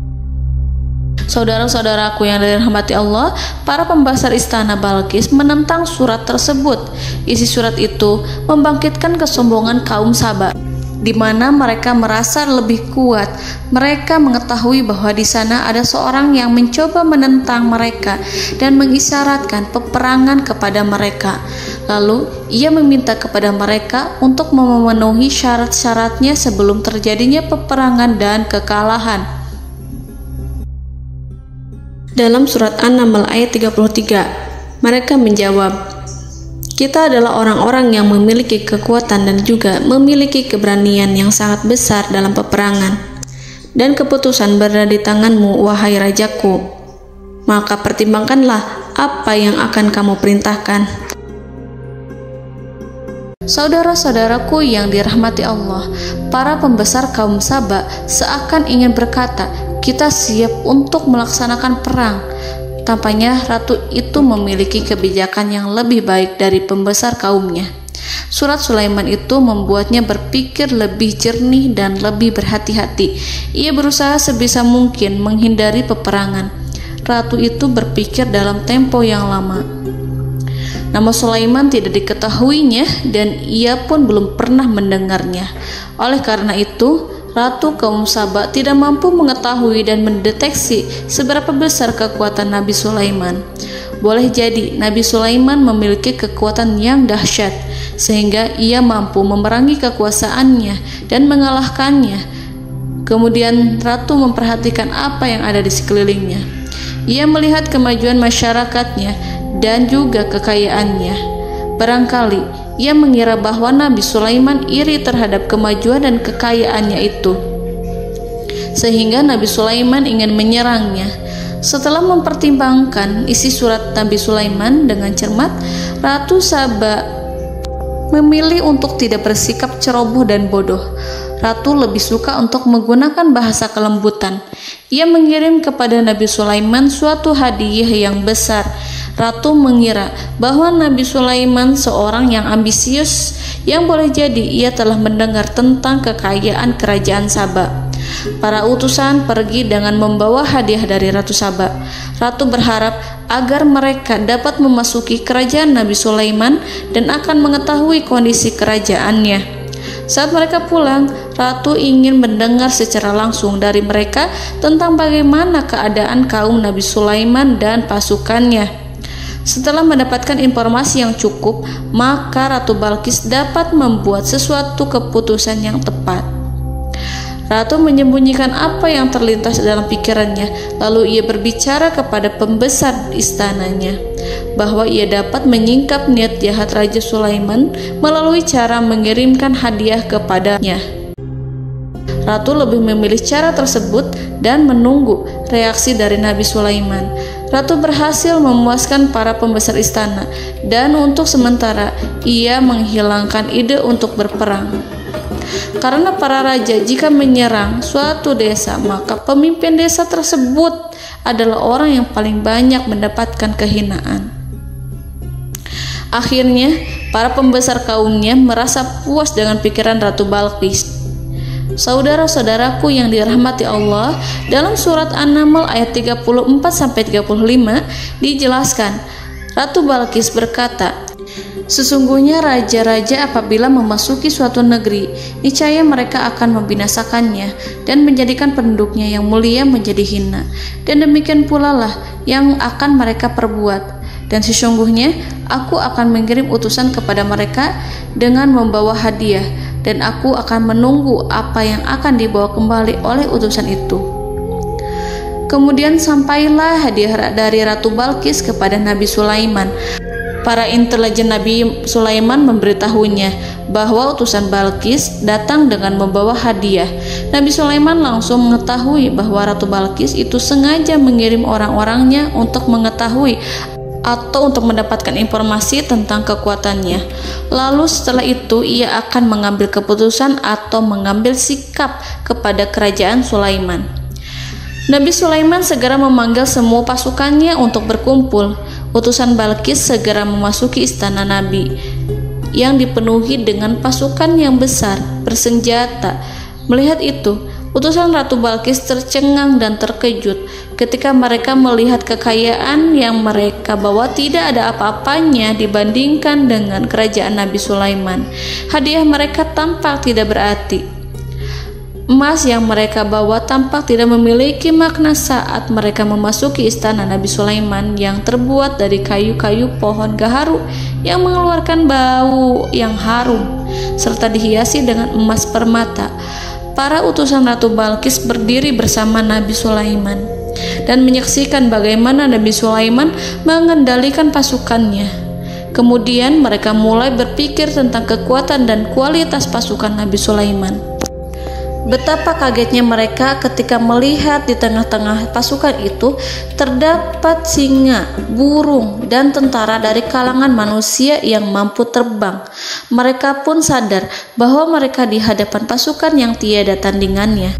Saudara-saudaraku yang dirahmati Allah, para pembesar istana Balqis menentang surat tersebut. Isi surat itu membangkitkan kesombongan kaum Sabak, di mana mereka merasa lebih kuat. Mereka mengetahui bahwa di sana ada seorang yang mencoba menentang mereka dan mengisyaratkan peperangan kepada mereka. Lalu ia meminta kepada mereka untuk memenuhi syarat-syaratnya sebelum terjadinya peperangan dan kekalahan. Dalam surat An-Naml ayat 33, mereka menjawab, "Kita adalah orang-orang yang memiliki kekuatan dan juga memiliki keberanian yang sangat besar dalam peperangan. Dan keputusan berada di tanganmu, wahai rajaku. Maka pertimbangkanlah apa yang akan kamu perintahkan." Saudara-saudaraku yang dirahmati Allah, para pembesar kaum Sabak seakan ingin berkata, "Kita siap untuk melaksanakan perang." Tampaknya ratu itu memiliki kebijakan yang lebih baik dari pembesar kaumnya. Surat Sulaiman itu membuatnya berpikir lebih jernih dan lebih berhati-hati. Ia berusaha sebisa mungkin menghindari peperangan. Ratu itu berpikir dalam tempo yang lama. Nama Sulaiman tidak diketahuinya dan ia pun belum pernah mendengarnya. Oleh karena itu, Ratu kaum Sabak tidak mampu mengetahui dan mendeteksi seberapa besar kekuatan Nabi Sulaiman. boleh jadi Nabi Sulaiman memiliki kekuatan yang dahsyat sehingga ia mampu memerangi kekuasaannya dan mengalahkannya. Kemudian ratu memperhatikan apa yang ada di sekelilingnya. Ia melihat kemajuan masyarakatnya dan juga kekayaannya. Barangkali ia mengira bahwa Nabi Sulaiman iri terhadap kemajuan dan kekayaannya itu, sehingga Nabi Sulaiman ingin menyerangnya. Setelah mempertimbangkan isi surat Nabi Sulaiman dengan cermat, Ratu Saba memilih untuk tidak bersikap ceroboh dan bodoh. Ratu lebih suka untuk menggunakan bahasa kelembutan. Ia mengirim kepada Nabi Sulaiman suatu hadiah yang besar. Ratu mengira bahwa Nabi Sulaiman seorang yang ambisius, yang boleh jadi ia telah mendengar tentang kekayaan kerajaan Saba. Para utusan pergi dengan membawa hadiah dari Ratu Saba. Ratu berharap agar mereka dapat memasuki kerajaan Nabi Sulaiman dan akan mengetahui kondisi kerajaannya. Saat mereka pulang, Ratu ingin mendengar secara langsung dari mereka tentang bagaimana keadaan kaum Nabi Sulaiman dan pasukannya. Setelah mendapatkan informasi yang cukup, maka Ratu Balqis dapat membuat sesuatu keputusan yang tepat. Ratu menyembunyikan apa yang terlintas dalam pikirannya, lalu ia berbicara kepada pembesar istananya bahwa ia dapat menyingkap niat jahat Raja Sulaiman melalui cara mengirimkan hadiah kepadanya. Ratu lebih memilih cara tersebut dan menunggu reaksi dari Nabi Sulaiman. Ratu berhasil memuaskan para pembesar istana, dan untuk sementara ia menghilangkan ide untuk berperang. Karena para raja jika menyerang suatu desa, maka pemimpin desa tersebut adalah orang yang paling banyak mendapatkan kehinaan. Akhirnya, para pembesar kaumnya merasa puas dengan pikiran Ratu Balqis. Saudara-saudaraku yang dirahmati Allah, dalam surat An-Naml ayat 34-35 dijelaskan, Ratu Balqis berkata, "Sesungguhnya raja-raja apabila memasuki suatu negeri, niscaya mereka akan membinasakannya dan menjadikan penduduknya yang mulia menjadi hina. Dan demikian pula lah yang akan mereka perbuat. Dan sesungguhnya aku akan mengirim utusan kepada mereka dengan membawa hadiah, dan aku akan menunggu apa yang akan dibawa kembali oleh utusan itu." Kemudian sampailah hadiah dari Ratu Balqis kepada Nabi Sulaiman. Para intelijen Nabi Sulaiman memberitahunya bahwa utusan Balqis datang dengan membawa hadiah. Nabi Sulaiman langsung mengetahui bahwa Ratu Balqis itu sengaja mengirim orang-orangnya untuk mengetahui atau untuk mendapatkan informasi tentang kekuatannya. Lalu setelah itu ia akan mengambil keputusan atau mengambil sikap kepada kerajaan Sulaiman. Nabi Sulaiman segera memanggil semua pasukannya untuk berkumpul. Utusan Balqis segera memasuki istana Nabi yang dipenuhi dengan pasukan yang besar bersenjata. Melihat itu, utusan Ratu Balqis tercengang dan terkejut ketika mereka melihat kekayaan yang mereka bawa tidak ada apa-apanya dibandingkan dengan kerajaan Nabi Sulaiman. Hadiah mereka tampak tidak berarti. Emas yang mereka bawa tampak tidak memiliki makna saat mereka memasuki istana Nabi Sulaiman yang terbuat dari kayu-kayu pohon gaharu yang mengeluarkan bau yang harum serta dihiasi dengan emas permata. Para utusan Ratu Balqis berdiri bersama Nabi Sulaiman dan menyaksikan bagaimana Nabi Sulaiman mengendalikan pasukannya. Kemudian mereka mulai berpikir tentang kekuatan dan kualitas pasukan Nabi Sulaiman. Betapa kagetnya mereka ketika melihat di tengah-tengah pasukan itu terdapat singa, burung, dan tentara dari kalangan manusia yang mampu terbang. Mereka pun sadar bahwa mereka di hadapan pasukan yang tiada tandingannya.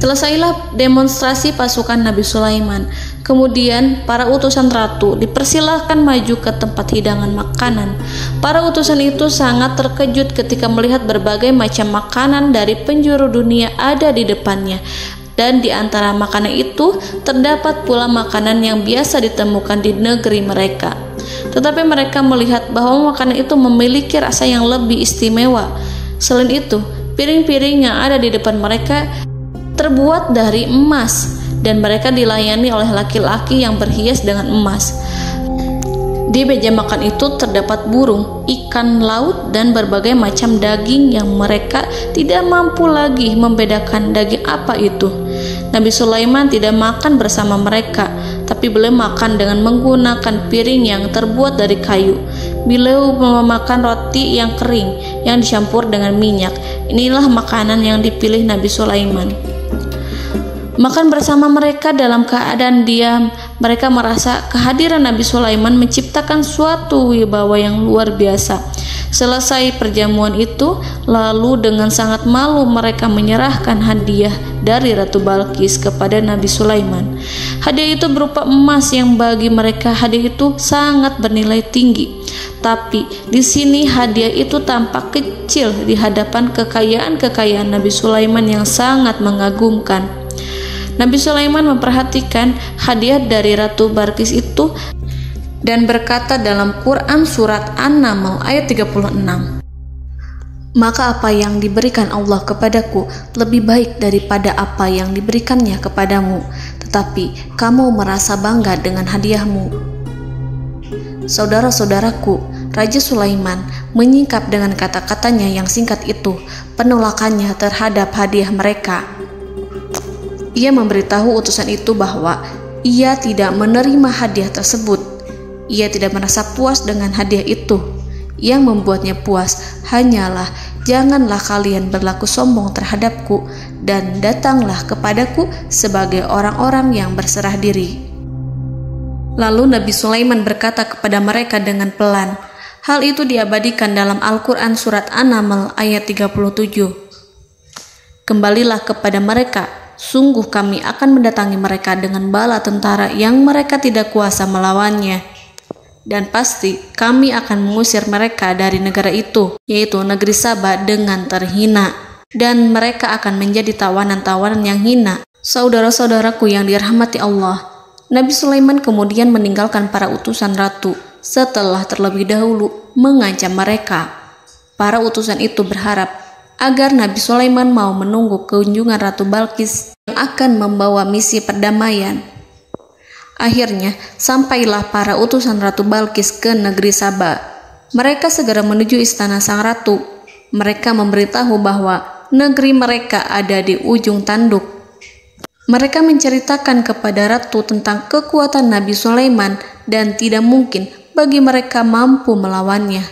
Selesailah demonstrasi pasukan Nabi Sulaiman. Kemudian para utusan ratu dipersilahkan maju ke tempat hidangan makanan. Para utusan itu sangat terkejut ketika melihat berbagai macam makanan dari penjuru dunia ada di depannya. Dan di antara makanan itu terdapat pula makanan yang biasa ditemukan di negeri mereka. Tetapi mereka melihat bahwa makanan itu memiliki rasa yang lebih istimewa. Selain itu, piring-piring yang ada di depan mereka terbuat dari emas dan mereka dilayani oleh laki-laki yang berhias dengan emas. Di meja makan itu terdapat burung, ikan laut, dan berbagai macam daging yang mereka tidak mampu lagi membedakan daging apa itu. Nabi Sulaiman tidak makan bersama mereka, tapi beliau makan dengan menggunakan piring yang terbuat dari kayu. Beliau memakan roti yang kering yang dicampur dengan minyak. Inilah makanan yang dipilih Nabi Sulaiman. Makan bersama mereka dalam keadaan diam, mereka merasa kehadiran Nabi Sulaiman menciptakan suatu wibawa yang luar biasa. Selesai perjamuan itu, lalu dengan sangat malu mereka menyerahkan hadiah dari Ratu Balqis kepada Nabi Sulaiman. Hadiah itu berupa emas yang bagi mereka hadiah itu sangat bernilai tinggi. Tapi di sini hadiah itu tampak kecil di hadapan kekayaan Nabi Sulaiman yang sangat mengagumkan. Nabi Sulaiman memperhatikan hadiah dari Ratu Balqis itu dan berkata dalam Quran surat An-Naml ayat 36, "Maka apa yang diberikan Allah kepadaku lebih baik daripada apa yang diberikannya kepadamu, tetapi kamu merasa bangga dengan hadiahmu." Saudara-saudaraku, Raja Sulaiman menyingkap dengan kata-katanya yang singkat itu penolakannya terhadap hadiah mereka. Ia memberitahu utusan itu bahwa ia tidak menerima hadiah tersebut. Ia tidak merasa puas dengan hadiah itu. Yang membuatnya puas hanyalah, janganlah kalian berlaku sombong terhadapku dan datanglah kepadaku sebagai orang-orang yang berserah diri. Lalu Nabi Sulaiman berkata kepada mereka dengan pelan. Hal itu diabadikan dalam Al-Quran surat An-Naml ayat 37. "Kembalilah kepada mereka, sungguh kami akan mendatangi mereka dengan bala tentara yang mereka tidak kuasa melawannya. Dan pasti kami akan mengusir mereka dari negara itu, yaitu negeri Saba, dengan terhina. Dan mereka akan menjadi tawanan-tawanan yang hina." Saudara-saudaraku yang dirahmati Allah, Nabi Sulaiman kemudian meninggalkan para utusan ratu setelah terlebih dahulu mengancam mereka. Para utusan itu berharap agar Nabi Sulaiman mau menunggu kunjungan Ratu Balqis yang akan membawa misi perdamaian. Akhirnya, sampailah para utusan Ratu Balqis ke negeri Saba. Mereka segera menuju istana sang ratu. Mereka memberitahu bahwa negeri mereka ada di ujung tanduk. Mereka menceritakan kepada ratu tentang kekuatan Nabi Sulaiman dan tidak mungkin bagi mereka mampu melawannya.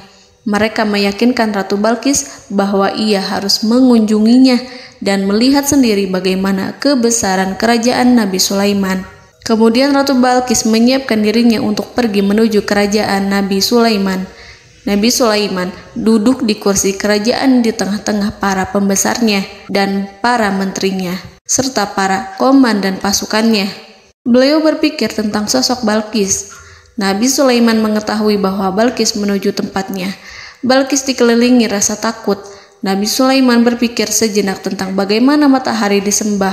Mereka meyakinkan Ratu Balqis bahwa ia harus mengunjunginya dan melihat sendiri bagaimana kebesaran kerajaan Nabi Sulaiman. Kemudian Ratu Balqis menyiapkan dirinya untuk pergi menuju kerajaan Nabi Sulaiman. Nabi Sulaiman duduk di kursi kerajaan di tengah-tengah para pembesarnya dan para menterinya, serta para komandan pasukannya. Beliau berpikir tentang sosok Balqis. Nabi Sulaiman mengetahui bahwa Balqis menuju tempatnya. Balqis dikelilingi rasa takut. Nabi Sulaiman berpikir sejenak tentang bagaimana matahari disembah.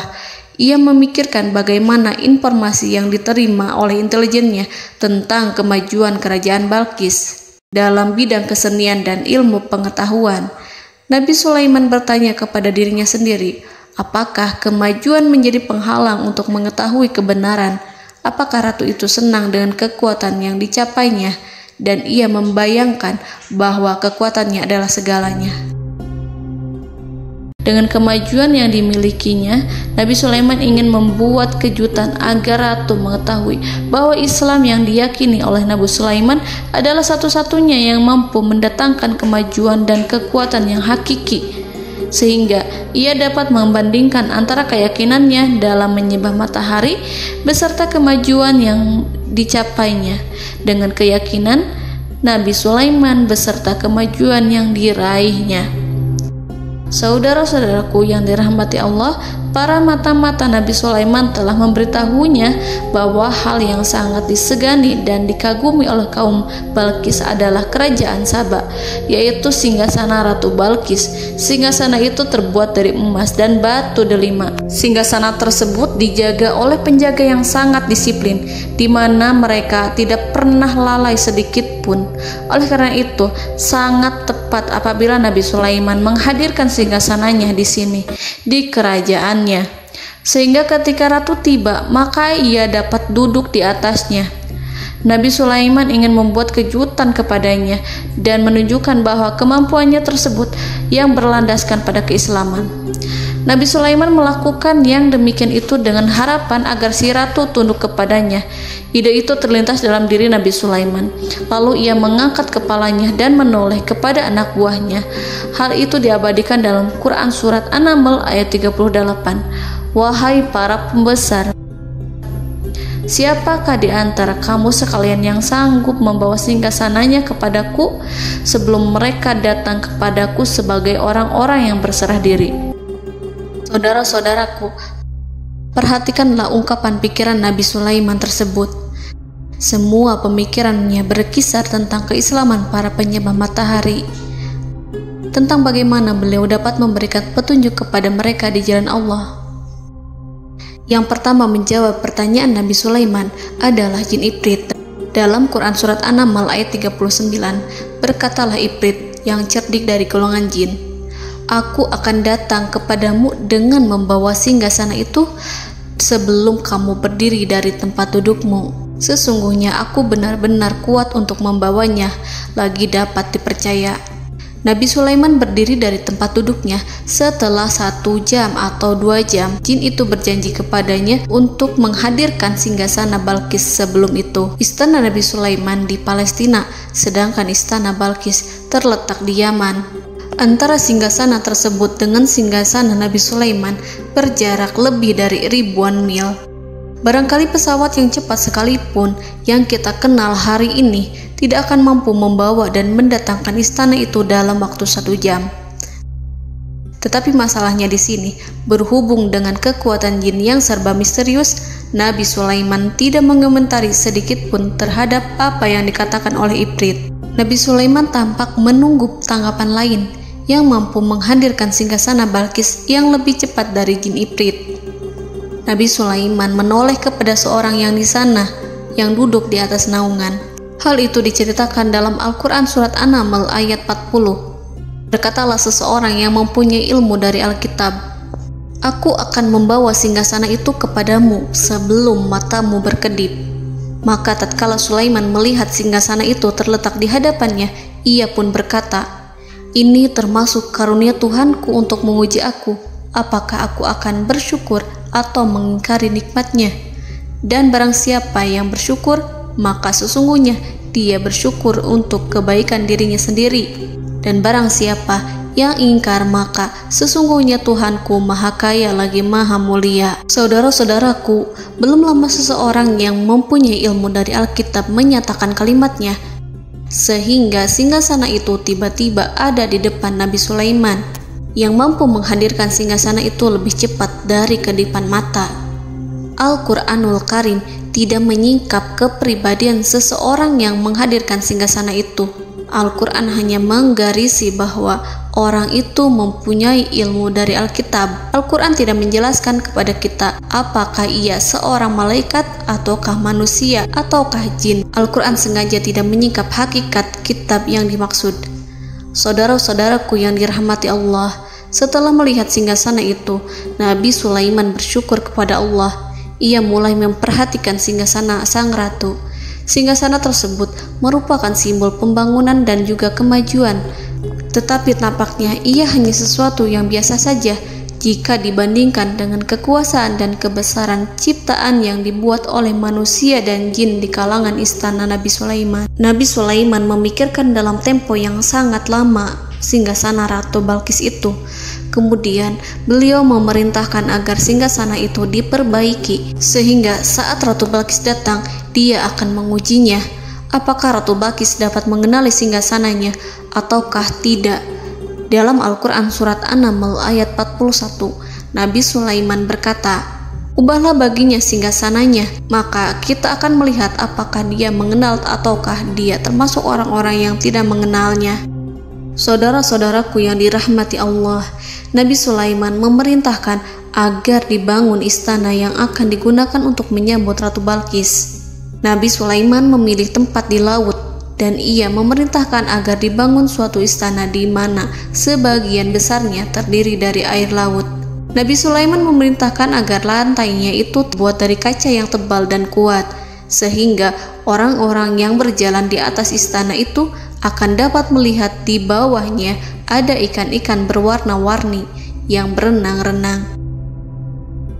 Ia memikirkan bagaimana informasi yang diterima oleh intelijennya tentang kemajuan kerajaan Balqis dalam bidang kesenian dan ilmu pengetahuan. Nabi Sulaiman bertanya kepada dirinya sendiri, apakah kemajuan menjadi penghalang untuk mengetahui kebenaran? Apakah ratu itu senang dengan kekuatan yang dicapainya? Dan ia membayangkan bahwa kekuatannya adalah segalanya. Dengan kemajuan yang dimilikinya, Nabi Sulaiman ingin membuat kejutan agar ratu mengetahui bahwa Islam yang diyakini oleh Nabi Sulaiman adalah satu-satunya yang mampu mendatangkan kemajuan dan kekuatan yang hakiki, sehingga ia dapat membandingkan antara keyakinannya dalam menyembah matahari beserta kemajuan yang dicapainya dengan keyakinan Nabi Sulaiman beserta kemajuan yang diraihnya. Saudara-saudaraku yang dirahmati Allah, para mata-mata Nabi Sulaiman telah memberitahunya bahwa hal yang sangat disegani dan dikagumi oleh kaum Balqis adalah kerajaan Saba, yaitu singgasana Ratu Balqis. Singgasana itu terbuat dari emas dan batu delima. Singgasana tersebut dijaga oleh penjaga yang sangat disiplin, di mana mereka tidak pernah lalai sedikit pun. Oleh karena itu, sangat tepat apabila Nabi Sulaiman menghadirkan singgasananya di sini, di kerajaannya. sehingga ketika ratu tiba, maka ia dapat duduk di atasnya. Nabi Sulaiman ingin membuat kejutan kepadanya dan menunjukkan bahwa kemampuannya tersebut yang berlandaskan pada keislaman. Nabi Sulaiman melakukan yang demikian itu dengan harapan agar si ratu tunduk kepadanya. Ide itu terlintas dalam diri Nabi Sulaiman. Lalu ia mengangkat kepalanya dan menoleh kepada anak buahnya. Hal itu diabadikan dalam Quran Surat An-Naml ayat 38. Wahai para pembesar, siapakah di antara kamu sekalian yang sanggup membawa singgasananya kepadaku sebelum mereka datang kepadaku sebagai orang-orang yang berserah diri? Saudara-saudaraku, perhatikanlah ungkapan pikiran Nabi Sulaiman tersebut. Semua pemikirannya berkisar tentang keislaman para penyembah matahari, tentang bagaimana beliau dapat memberikan petunjuk kepada mereka di jalan Allah. Yang pertama menjawab pertanyaan Nabi Sulaiman adalah jin Ifrit. Dalam Quran Surat An-Naml ayat 39, berkatalah Ifrit yang cerdik dari golongan jin, "Aku akan datang kepadamu dengan membawa singgasana itu sebelum kamu berdiri dari tempat dudukmu. Sesungguhnya aku benar-benar kuat untuk membawanya, lagi dapat dipercaya." Nabi Sulaiman berdiri dari tempat duduknya. Setelah 1 jam atau 2 jam, jin itu berjanji kepadanya untuk menghadirkan singgasana Balkis. Sebelum itu, istana Nabi Sulaiman di Palestina, sedangkan istana Balkis terletak di Yaman. Antara singgasana tersebut dengan singgasana Nabi Sulaiman berjarak lebih dari ribuan mil. Barangkali pesawat yang cepat sekalipun yang kita kenal hari ini tidak akan mampu membawa dan mendatangkan istana itu dalam waktu 1 jam. Tetapi masalahnya di sini, berhubung dengan kekuatan jin yang serba misterius, Nabi Sulaiman tidak mengomentari sedikit pun terhadap apa yang dikatakan oleh Ifrit. Nabi Sulaiman tampak menunggu tanggapan lain yang mampu menghadirkan singgasana Balkis yang lebih cepat dari jin Ifrit. Nabi Sulaiman menoleh kepada seorang yang di sana, yang duduk di atas naungan. Hal itu diceritakan dalam Al-Quran Surat An-Naml ayat 40. Berkatalah seseorang yang mempunyai ilmu dari Alkitab, "Aku akan membawa singgasana itu kepadamu sebelum matamu berkedip." Maka tatkala Sulaiman melihat singgasana itu terletak di hadapannya, ia pun berkata, "Ini termasuk karunia Tuhanku untuk menguji aku. Apakah aku akan bersyukur atau mengingkari nikmatnya? Dan barang siapa yang bersyukur, maka sesungguhnya dia bersyukur untuk kebaikan dirinya sendiri. Dan barang siapa yang ingkar, maka sesungguhnya Tuhanku maha kaya lagi maha mulia." Saudara-saudaraku, belum lama seseorang yang mempunyai ilmu dari Alkitab menyatakan kalimatnya, sehingga singgasana itu tiba-tiba ada di depan Nabi Sulaiman, yang mampu menghadirkan singgasana itu lebih cepat dari kedipan mata. Al-Quranul Karim tidak menyingkap kepribadian seseorang yang menghadirkan singgasana itu. Al-Quran hanya menggarisi bahwa orang itu mempunyai ilmu dari Alkitab. Al-Quran tidak menjelaskan kepada kita apakah ia seorang malaikat ataukah manusia ataukah jin. Al-Quran sengaja tidak menyingkap hakikat kitab yang dimaksud. Saudara-saudaraku yang dirahmati Allah, setelah melihat singgasana itu, Nabi Sulaiman bersyukur kepada Allah. Ia mulai memperhatikan singgasana sang ratu. Singgasana tersebut merupakan simbol pembangunan dan juga kemajuan, tetapi tampaknya ia hanya sesuatu yang biasa saja jika dibandingkan dengan kekuasaan dan kebesaran ciptaan yang dibuat oleh manusia dan jin di kalangan istana Nabi Sulaiman. Nabi Sulaiman memikirkan dalam tempo yang sangat lama singgasana Ratu Balkis itu. Kemudian beliau memerintahkan agar singgasana itu diperbaiki, sehingga saat Ratu Balkis datang, dia akan mengujinya. Apakah Ratu Balkis dapat mengenali singgasananya ataukah tidak? Dalam Al-Quran Surat An-Naml ayat 41, Nabi Sulaiman berkata, "Ubahlah baginya singgasananya, maka kita akan melihat apakah dia mengenal ataukah dia termasuk orang-orang yang tidak mengenalnya." Saudara-saudaraku yang dirahmati Allah, Nabi Sulaiman memerintahkan agar dibangun istana yang akan digunakan untuk menyambut Ratu Balkis. Nabi Sulaiman memilih tempat di laut, dan ia memerintahkan agar dibangun suatu istana di mana sebagian besarnya terdiri dari air laut. Nabi Sulaiman memerintahkan agar lantainya itu terbuat dari kaca yang tebal dan kuat, sehingga orang-orang yang berjalan di atas istana itu akan dapat melihat di bawahnya ada ikan-ikan berwarna-warni yang berenang-renang.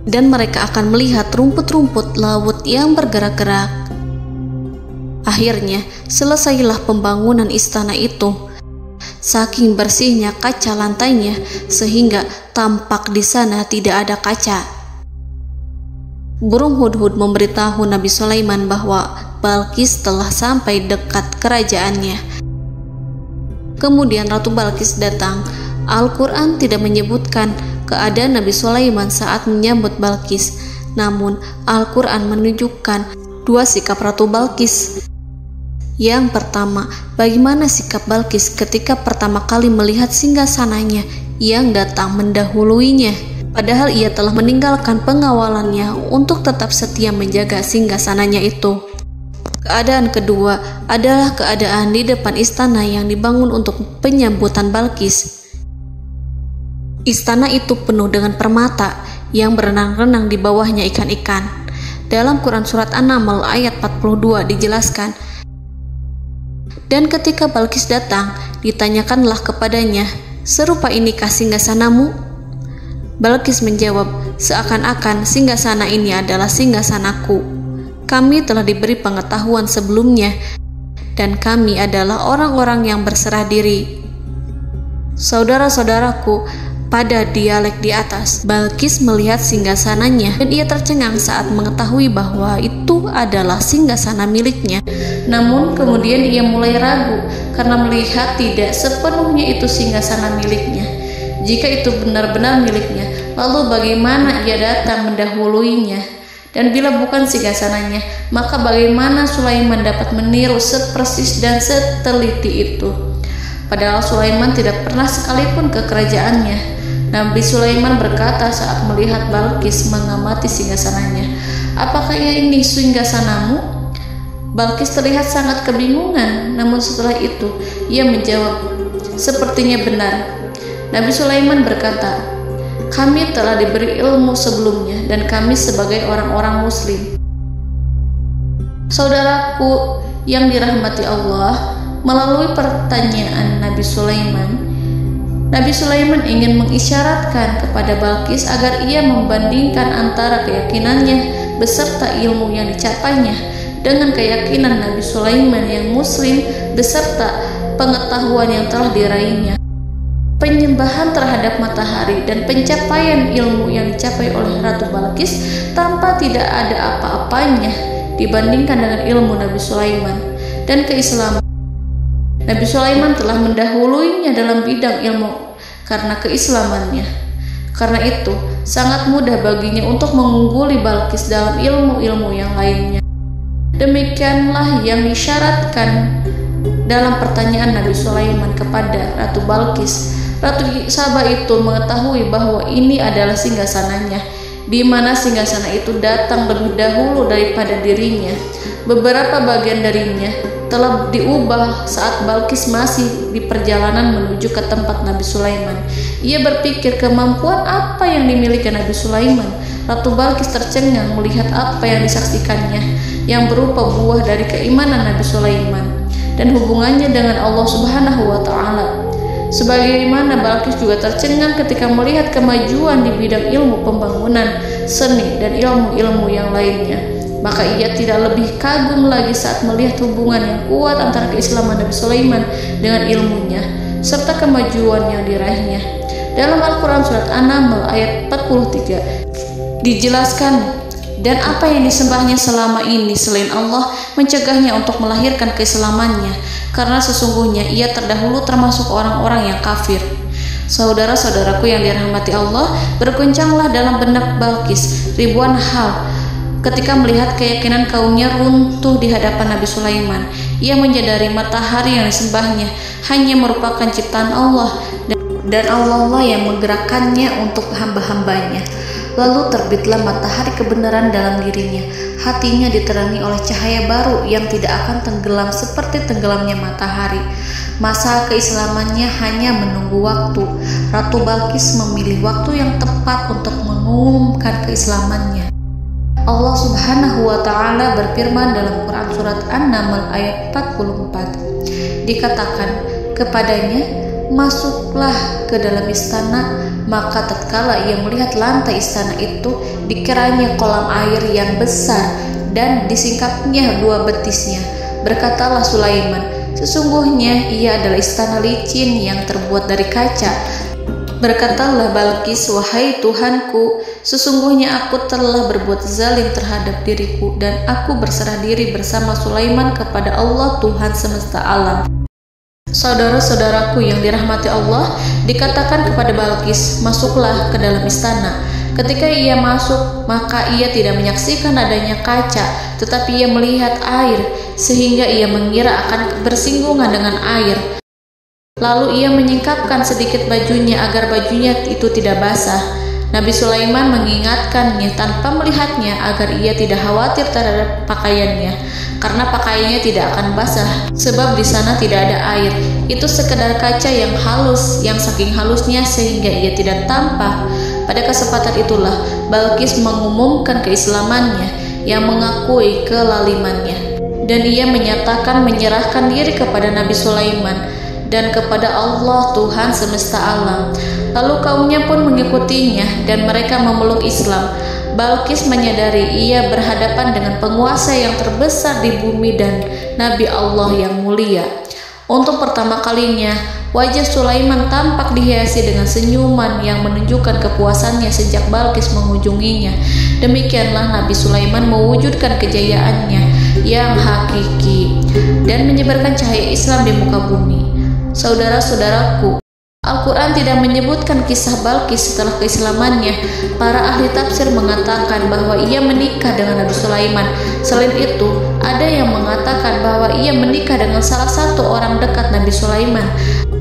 Dan mereka akan melihat rumput-rumput laut yang bergerak-gerak. Akhirnya, selesailah pembangunan istana itu. Saking bersihnya kaca lantainya, sehingga tampak di sana tidak ada kaca. Burung hudhud memberitahu Nabi Sulaiman bahwa Balqis telah sampai dekat kerajaannya. Kemudian Ratu Balqis datang. Al-Quran tidak menyebutkan keadaan Nabi Sulaiman saat menyambut Balqis, namun Al-Quran menunjukkan dua sikap Ratu Balqis. Yang pertama, bagaimana sikap Balqis ketika pertama kali melihat singgasananya yang datang mendahuluinya, padahal ia telah meninggalkan pengawalannya untuk tetap setia menjaga singgasananya itu. Keadaan kedua adalah keadaan di depan istana yang dibangun untuk penyambutan Balqis. Istana itu penuh dengan permata yang berenang-renang di bawahnya ikan-ikan. Dalam Quran Surat An-Naml ayat 42 dijelaskan, dan ketika Balqis datang, ditanyakanlah kepadanya, "Serupa inikah singgasanamu?" Balqis menjawab, "Seakan-akan singgasana ini adalah singgasanaku. Kami telah diberi pengetahuan sebelumnya, dan kami adalah orang-orang yang berserah diri." Saudara-saudaraku, pada dialek di atas, Balqis melihat singgasananya dan ia tercengang saat mengetahui bahwa itu adalah singgasana miliknya. Namun kemudian ia mulai ragu karena melihat tidak sepenuhnya itu singgasana miliknya. Jika itu benar-benar miliknya, lalu bagaimana ia datang mendahuluinya? Dan bila bukan singgasananya, maka bagaimana Sulaiman dapat meniru sepersis dan seteliti itu? Padahal Sulaiman tidak pernah sekalipun ke kerajaannya. Nabi Sulaiman berkata saat melihat Balqis mengamati singgasananya, "Apakah ini singgasanamu?" Balqis terlihat sangat kebingungan, namun setelah itu ia menjawab, "Sepertinya benar." Nabi Sulaiman berkata, "Kami telah diberi ilmu sebelumnya dan kami sebagai orang-orang muslim." Saudaraku yang dirahmati Allah, melalui pertanyaan Nabi Sulaiman ingin mengisyaratkan kepada Balqis agar ia membandingkan antara keyakinannya beserta ilmu yang dicapainya dengan keyakinan Nabi Sulaiman yang muslim beserta pengetahuan yang telah diraihnya. Penyembahan terhadap matahari dan pencapaian ilmu yang dicapai oleh Ratu Balqis tanpa tidak ada apa-apanya dibandingkan dengan ilmu Nabi Sulaiman dan keislaman. Nabi Sulaiman telah mendahuluinya dalam bidang ilmu karena keislamannya. Karena itu, sangat mudah baginya untuk mengungguli Balqis dalam ilmu-ilmu yang lainnya. Demikianlah yang disyaratkan dalam pertanyaan Nabi Sulaiman kepada Ratu Balqis. Ratu Saba itu mengetahui bahwa ini adalah singgasananya, di mana singgasana itu datang lebih dahulu daripada dirinya. Beberapa bagian darinya telah diubah saat Balqis masih di perjalanan menuju ke tempat Nabi Sulaiman. Ia berpikir kemampuan apa yang dimiliki Nabi Sulaiman. Ratu Balqis tercengang melihat apa yang disaksikannya, yang berupa buah dari keimanan Nabi Sulaiman dan hubungannya dengan Allah Subhanahu wa Ta'ala. Sebagaimana Balqis juga tercengang ketika melihat kemajuan di bidang ilmu pembangunan, seni, dan ilmu-ilmu yang lainnya. Maka ia tidak lebih kagum lagi saat melihat hubungan yang kuat antara keislaman Nabi Sulaiman dengan ilmunya serta kemajuan yang diraihnya. Dalam Al-Quran Surat An-Naml ayat 43 dijelaskan, dan apa yang disembahnya selama ini selain Allah mencegahnya untuk melahirkan keislamannya, karena sesungguhnya ia terdahulu termasuk orang-orang yang kafir. Saudara-saudaraku yang dirahmati Allah, berguncanglah dalam benak Balqis ribuan hal ketika melihat keyakinan kaumnya runtuh di hadapan Nabi Sulaiman. Ia menyadari matahari yang disembahnya hanya merupakan ciptaan Allah, dan Allah lah yang menggerakkannya untuk hamba-hambanya. Lalu terbitlah matahari kebenaran dalam dirinya. Hatinya diterangi oleh cahaya baru yang tidak akan tenggelam seperti tenggelamnya matahari. Masa keislamannya hanya menunggu waktu. Ratu Balqis memilih waktu yang tepat untuk mengumumkan keislamannya. Allah Subhanahu wa Ta'ala berfirman dalam Quran Surat An-Naml ayat 44. Dikatakan kepadanya, masuklah ke dalam istana. Maka tatkala ia melihat lantai istana itu, dikiranya kolam air yang besar dan disingkapnya 2 betisnya. Berkatalah Sulaiman, sesungguhnya ia adalah istana licin yang terbuat dari kaca. Berkatalah Balqis, wahai Tuhanku, sesungguhnya aku telah berbuat zalim terhadap diriku dan aku berserah diri bersama Sulaiman kepada Allah Tuhan semesta alam. Saudara-saudaraku yang dirahmati Allah, dikatakan kepada Balqis, masuklah ke dalam istana. Ketika ia masuk, maka ia tidak menyaksikan adanya kaca, tetapi ia melihat air, sehingga ia mengira akan bersinggungan dengan air. Lalu ia menyingkapkan sedikit bajunya agar bajunya itu tidak basah. Nabi Sulaiman mengingatkannya tanpa melihatnya agar ia tidak khawatir terhadap pakaiannya, karena pakaiannya tidak akan basah sebab di sana tidak ada air. Itu sekedar kaca yang halus, yang saking halusnya sehingga ia tidak tampak. Pada kesempatan itulah Balqis mengumumkan keislamannya yang mengakui kelalimannya, dan ia menyatakan menyerahkan diri kepada Nabi Sulaiman dan kepada Allah Tuhan semesta alam. Lalu kaumnya pun mengikutinya dan mereka memeluk Islam. Balqis menyadari ia berhadapan dengan penguasa yang terbesar di bumi dan Nabi Allah yang mulia. Untuk pertama kalinya, wajah Sulaiman tampak dihiasi dengan senyuman yang menunjukkan kepuasannya sejak Balqis mengunjunginya. Demikianlah Nabi Sulaiman mewujudkan kejayaannya yang hakiki dan menyebarkan cahaya Islam di muka bumi. Saudara-saudaraku, Al-Quran tidak menyebutkan kisah Balqis setelah keislamannya. Para ahli tafsir mengatakan bahwa ia menikah dengan Nabi Sulaiman. Selain itu, ada yang mengatakan bahwa ia menikah dengan salah satu orang dekat Nabi Sulaiman.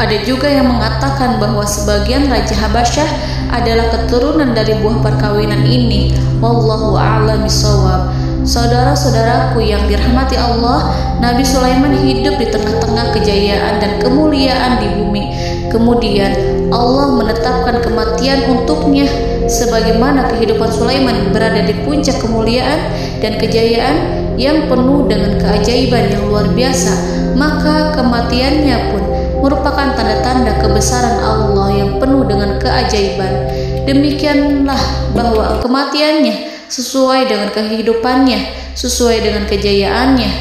Ada juga yang mengatakan bahwa sebagian Raja Habasyah adalah keturunan dari buah perkawinan ini. Wallahu a'lam bishawab. Saudara-saudaraku yang dirahmati Allah, Nabi Sulaiman hidup di tengah-tengah kejayaan dan kemuliaan di bumi. Kemudian Allah menetapkan kematian untuknya, sebagaimana kehidupan Sulaiman berada di puncak kemuliaan dan kejayaan yang penuh dengan keajaiban yang luar biasa, maka kematiannya pun merupakan tanda-tanda kebesaran Allah yang penuh dengan keajaiban. Demikianlah bahwa kematiannya sesuai dengan kehidupannya, sesuai dengan kejayaannya.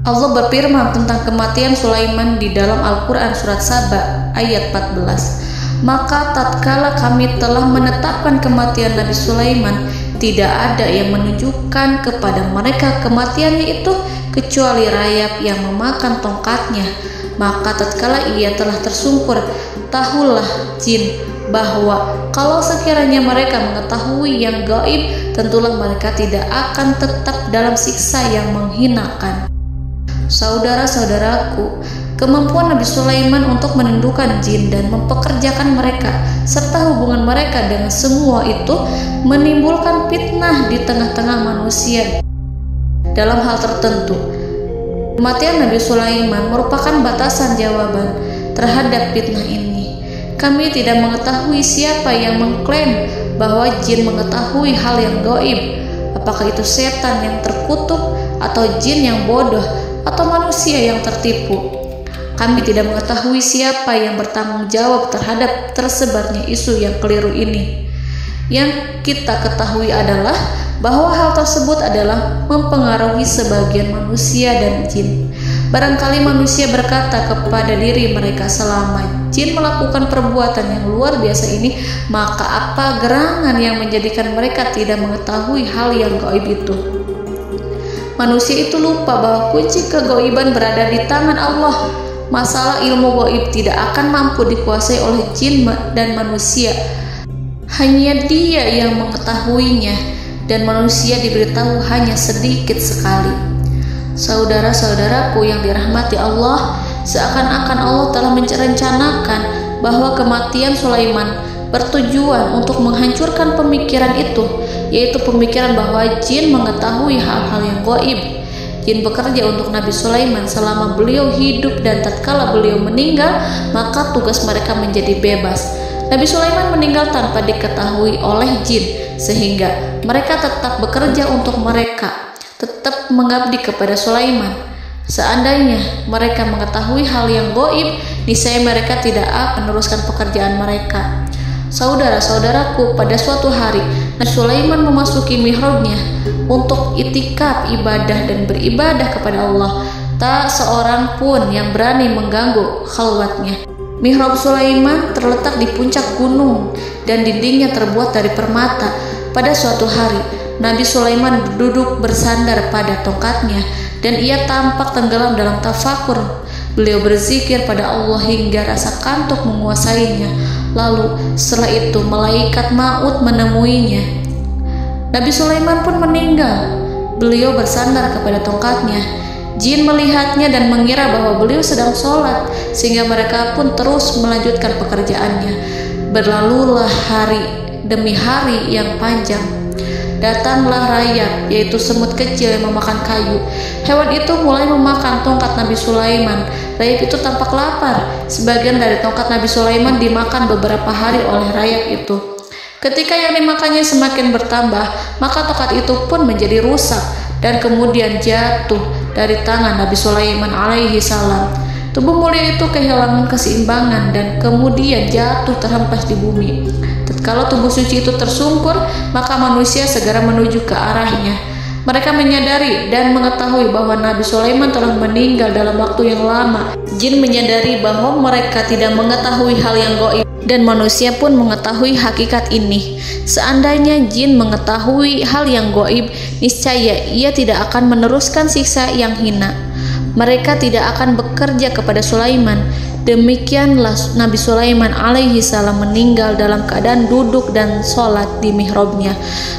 Allah berfirman tentang kematian Sulaiman di dalam Al-Quran Surat Saba ayat 14. Maka tatkala kami telah menetapkan kematian Nabi Sulaiman, tidak ada yang menunjukkan kepada mereka kematiannya itu kecuali rayap yang memakan tongkatnya. Maka tatkala ia telah tersungkur, tahulah jin bahwa kalau sekiranya mereka mengetahui yang gaib, tentulah mereka tidak akan tetap dalam siksa yang menghinakan. Saudara-saudaraku, kemampuan Nabi Sulaiman untuk menundukkan jin dan mempekerjakan mereka serta hubungan mereka dengan semua itu menimbulkan fitnah di tengah-tengah manusia dalam hal tertentu. Kematian Nabi Sulaiman merupakan batasan jawaban terhadap fitnah ini. Kami tidak mengetahui siapa yang mengklaim bahwa jin mengetahui hal yang gaib. Apakah itu setan yang terkutuk, atau jin yang bodoh, atau manusia yang tertipu? Kami tidak mengetahui siapa yang bertanggung jawab terhadap tersebarnya isu yang keliru ini. Yang kita ketahui adalah bahwa hal tersebut adalah mempengaruhi sebagian manusia dan jin. Barangkali manusia berkata kepada diri mereka, selama jin melakukan perbuatan yang luar biasa ini, maka apa gerangan yang menjadikan mereka tidak mengetahui hal yang gaib itu? Manusia itu lupa bahwa kunci kegaiban berada di tangan Allah. Masalah ilmu gaib tidak akan mampu dikuasai oleh jin dan manusia. Hanya Dia yang mengetahuinya, dan manusia diberitahu hanya sedikit sekali. Saudara-saudaraku yang dirahmati Allah, seakan-akan Allah telah merencanakan bahwa kematian Sulaiman bertujuan untuk menghancurkan pemikiran itu, yaitu pemikiran bahwa jin mengetahui hal-hal yang gaib. Jin bekerja untuk Nabi Sulaiman selama beliau hidup, dan tatkala beliau meninggal, maka tugas mereka menjadi bebas. Nabi Sulaiman meninggal tanpa diketahui oleh jin, sehingga mereka tetap bekerja untuk mereka, tetap mengabdi kepada Sulaiman. Seandainya mereka mengetahui hal yang gaib, niscaya mereka tidak akan meneruskan pekerjaan mereka. Saudara-saudaraku, pada suatu hari Nabi Sulaiman memasuki mihrabnya untuk itikaf ibadah dan beribadah kepada Allah. Tak seorang pun yang berani mengganggu khalwatnya. Mihrab Sulaiman terletak di puncak gunung dan dindingnya terbuat dari permata. Pada suatu hari, Nabi Sulaiman duduk bersandar pada tongkatnya dan ia tampak tenggelam dalam tafakur. Beliau berzikir pada Allah hingga rasa kantuk menguasainya. Lalu setelah itu malaikat maut menemuinya. Nabi Sulaiman pun meninggal. Beliau bersandar kepada tongkatnya. Jin melihatnya dan mengira bahwa beliau sedang sholat, sehingga mereka pun terus melanjutkan pekerjaannya. Berlalulah hari demi hari yang panjang. Datanglah rayap, yaitu semut kecil yang memakan kayu. Hewan itu mulai memakan tongkat Nabi Sulaiman. Rayap itu tampak lapar. Sebagian dari tongkat Nabi Sulaiman dimakan beberapa hari oleh rayap itu. Ketika yang dimakannya semakin bertambah, maka tongkat itu pun menjadi rusak dan kemudian jatuh dari tangan Nabi Sulaiman alaihi salam. Tubuh mulia itu kehilangan keseimbangan dan kemudian jatuh terhempas di bumi. Tatkala tubuh suci itu tersungkur, maka manusia segera menuju ke arahnya. Mereka menyadari dan mengetahui bahwa Nabi Sulaiman telah meninggal dalam waktu yang lama. Jin menyadari bahwa mereka tidak mengetahui hal yang gaib, dan manusia pun mengetahui hakikat ini. Seandainya jin mengetahui hal yang gaib, niscaya ia tidak akan meneruskan siksa yang hina. Mereka tidak akan bekerja kepada Sulaiman. Demikianlah Nabi Sulaiman alaihi salam meninggal dalam keadaan duduk dan sholat di mihrabnya.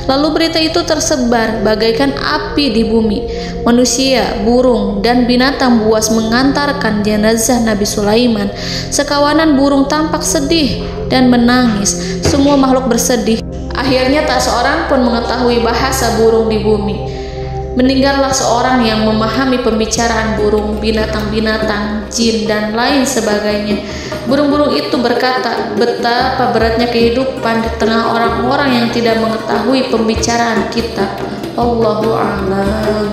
Lalu berita itu tersebar bagaikan api di bumi. Manusia, burung, dan binatang buas mengantarkan jenazah Nabi Sulaiman. Sekawanan burung tampak sedih dan menangis. Semua makhluk bersedih. Akhirnya tak seorang pun mengetahui bahasa burung di bumi. Meninggallah seorang yang memahami pembicaraan burung, binatang-binatang, jin, dan lain sebagainya. Burung-burung itu berkata, betapa beratnya kehidupan di tengah orang-orang yang tidak mengetahui pembicaraan kita. Allahu a'lam.